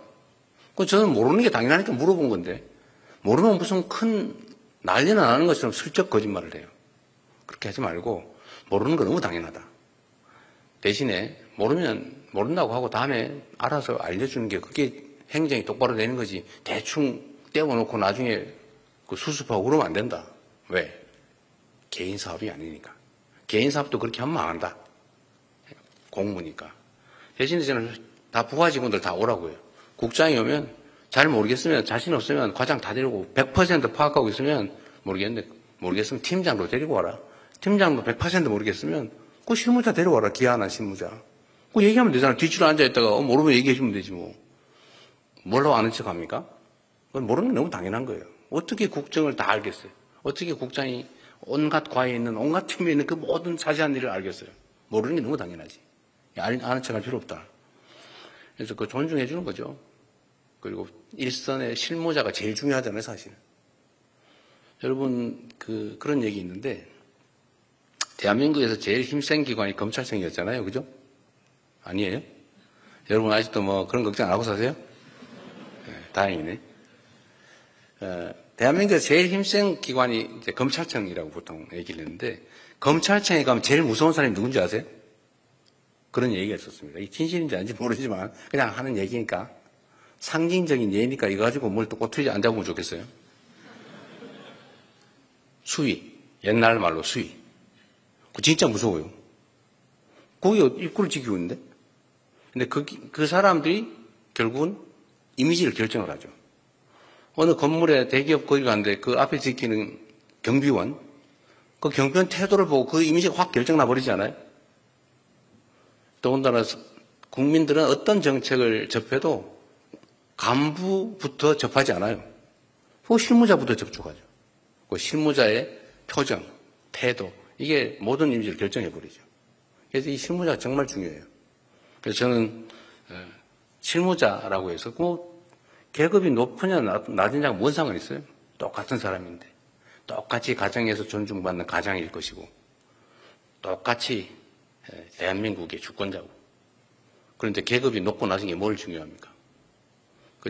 저는 모르는 게 당연하니까 물어본 건데 모르면 무슨 큰 난리나 나는 것처럼 슬쩍 거짓말을 해요. 그렇게 하지 말고 모르는 거 너무 당연하다. 대신에 모른다고 하고 다음에 알아서 알려주는 게 그게 행정이 똑바로 되는 거지. 대충 떼어놓고 나중에 수습하고 그러면 안 된다. 왜? 개인 사업이 아니니까. 개인 사업도 그렇게 하면 망한다. 공무니까. 대신에 저는 다 부하 직원들 다 오라고 해요. 국장이 오면 잘 모르겠으면 자신 없으면 과장 다 데리고 100% 파악하고 있으면 모르겠으면 팀장도 데리고 와라. 팀장도 100% 모르겠으면 그 실무자 데려와라. 기한한 실무자. 그 얘기하면 되잖아. 뒤치로 앉아있다가 모르면 얘기해주면 되지 뭐. 뭘로 아는 척 합니까? 모르는 게 너무 당연한 거예요. 어떻게 국정을 다 알겠어요? 어떻게 국장이 온갖 과에 있는 온갖 팀에 있는 그 모든 자세한 일을 알겠어요? 모르는 게 너무 당연하지. 아는 척 할 필요 없다. 그래서 그거 존중해 주는 거죠. 그리고 일선의 실무자가 제일 중요하잖아요, 사실은. 여러분, 그런 얘기 있는데, 대한민국에서 제일 힘센 기관이 검찰청이었잖아요, 그죠? 아니에요? 여러분 아직도 뭐 그런 걱정 안 하고 사세요? 네, 다행이네. 대한민국에서 제일 힘센 기관이 이제 검찰청이라고 보통 얘기를 했는데, 검찰청에 가면 제일 무서운 사람이 누군지 아세요? 그런 얘기가 있었습니다. 이 진실인지 아닌지 모르지만 그냥 하는 얘기니까 상징적인 예니까 이거 가지고 뭘 또 꼬투리 안 잡으면 좋겠어요. 수위. 옛날 말로 수위. 그거 진짜 무서워요. 거기 입구를 지키고 있는데. 근데 그 사람들이 결국은 이미지를 결정을 하죠. 어느 건물에 대기업 거기 가는데 그 앞에 지키는 경비원, 그 경비원 태도를 보고 그 이미지가 확 결정 나버리지 않아요? 더군다나 국민들은 어떤 정책을 접해도 간부부터 접하지 않아요. 그 실무자부터 접촉하죠. 그 실무자의 표정, 태도, 이게 모든 이미지를 결정해버리죠. 그래서 이 실무자가 정말 중요해요. 그래서 저는 실무자라고 해서 계급이 높으냐 낮으냐가 뭔 상관이 있어요? 똑같은 사람인데 똑같이 가정에서 존중받는 가장일 것이고 똑같이 대한민국의 주권자고. 그런데 계급이 높고 낮은 게 뭘 중요합니까?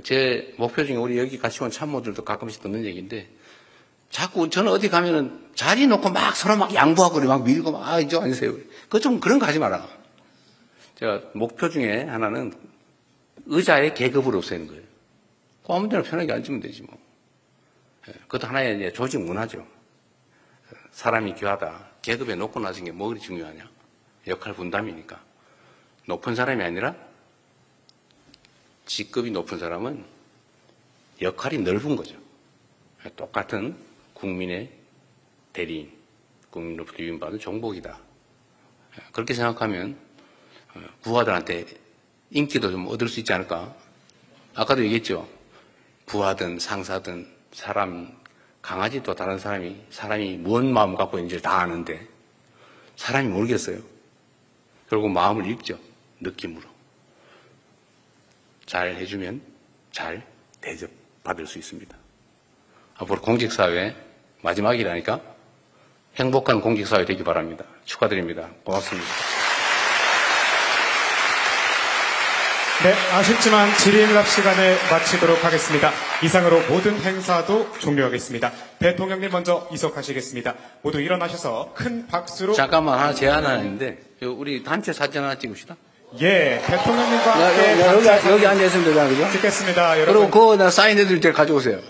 제 목표 중에 우리 여기 같이 온 참모들도 가끔씩 듣는 얘기인데 자꾸 저는 어디 가면은 자리 놓고 막 서로 막 양보하고 막 밀고 막 이쪽 앉으세요. 그런 거 하지 마라. 제가 목표 중에 하나는 의자의 계급을 없애는 거예요. 그 아무 데나 편하게 앉으면 되지 뭐. 그것도 하나의 이제 조직 문화죠. 사람이 귀하다. 계급에 높고 낮은 게 뭐 그리 중요하냐. 역할 분담이니까. 높은 사람이 아니라 직급이 높은 사람은 역할이 넓은 거죠. 똑같은 국민의 대리인, 국민으로부터 유인받은 종복이다. 그렇게 생각하면 부하들한테 인기도 좀 얻을 수 있지 않을까. 아까도 얘기했죠. 부하든 상사든 강아지도 다른 사람이 무슨 마음 갖고 있는지 다 아는데 사람이 모르겠어요. 결국 마음을 읽죠. 느낌으로. 잘 해주면 잘 대접받을 수 있습니다. 앞으로 공직사회 마지막이라니까 행복한 공직사회 되기 바랍니다. 축하드립니다. 고맙습니다. 네, 아쉽지만 질의응답 시간을 마치도록 하겠습니다. 이상으로 모든 행사도 종료하겠습니다. 대통령님 먼저 이석하시겠습니다. 모두 일어나셔서 큰 박수로. 잠깐만 하나 제안 하나 있는데 우리 단체 사진 하나 찍읍시다. 예, 대통령님과 함께 여기 앉아있으면 되잖아, 그죠? 찍겠습니다, 여러분. 그리고 그거 나 사인해드릴 때 가져오세요.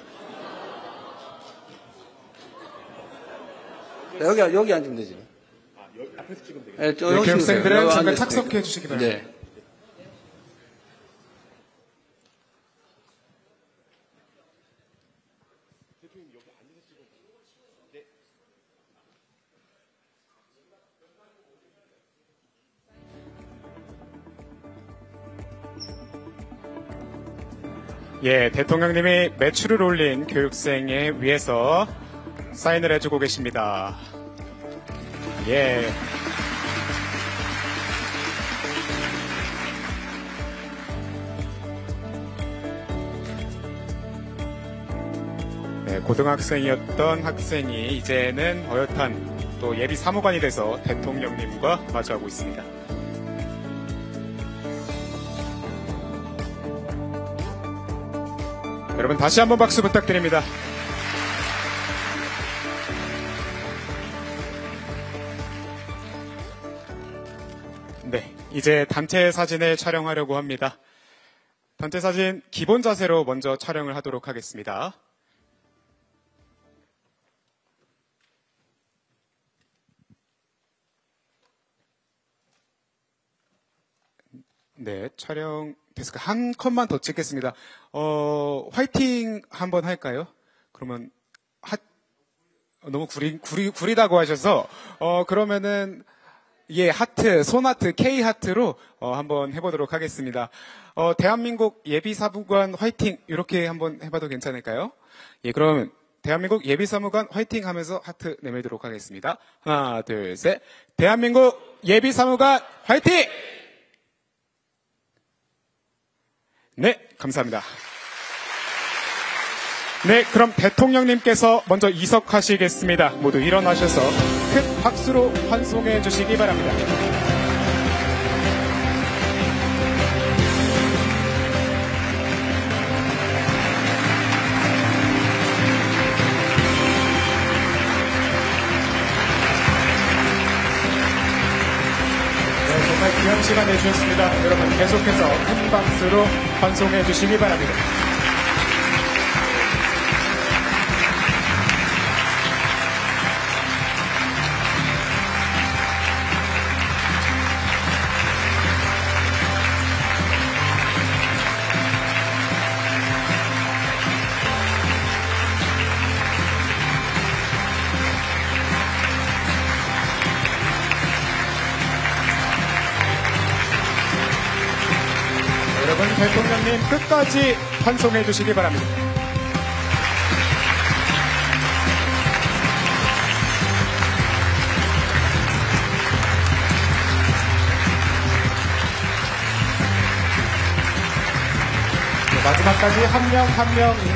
여기 앉으면 되지. 여기 앞에서 찍으면 되겠습니다. 네, 교육생들은 잠깐 착석해 주시기 바랍니다. 네. 예, 대통령님이 매출을 올린 교육생에 위해서 사인을 해주고 계십니다. 예. 네, 고등학생이었던 학생이 이제는 어엿한 또 예비 사무관이 돼서 대통령님과 마주하고 있습니다. 여러분 다시 한번 박수 부탁드립니다. 네, 이제 단체 사진을 촬영하려고 합니다. 단체 사진 기본 자세로 먼저 촬영을 하도록 하겠습니다. 네, 촬영 됐을까? 한 컷만 더 찍겠습니다. 화이팅 한번 할까요? 그러면 너무 구리다고 하셔서 그러면은 예, 하트, 손하트, K 하트로 한번 해보도록 하겠습니다. 대한민국 예비사무관 화이팅 이렇게 한번 해봐도 괜찮을까요? 예, 그럼 대한민국 예비사무관 화이팅 하면서 하트 내밀도록 하겠습니다. 하나, 둘, 셋. 대한민국 예비사무관 화이팅! 네, 감사합니다. 네, 그럼 대통령님께서 먼저 이석하시겠습니다. 모두 일어나셔서 큰 박수로 환송해 주시기 바랍니다. 네, 정말 귀한 시간 내주셨습니다. 여러분 계속해서 큰 박수로 환송해 주시기 바랍니다. 여러분 대통령님 끝까지 환송해 주시기 바랍니다. 마지막까지 한 명 한 명 인사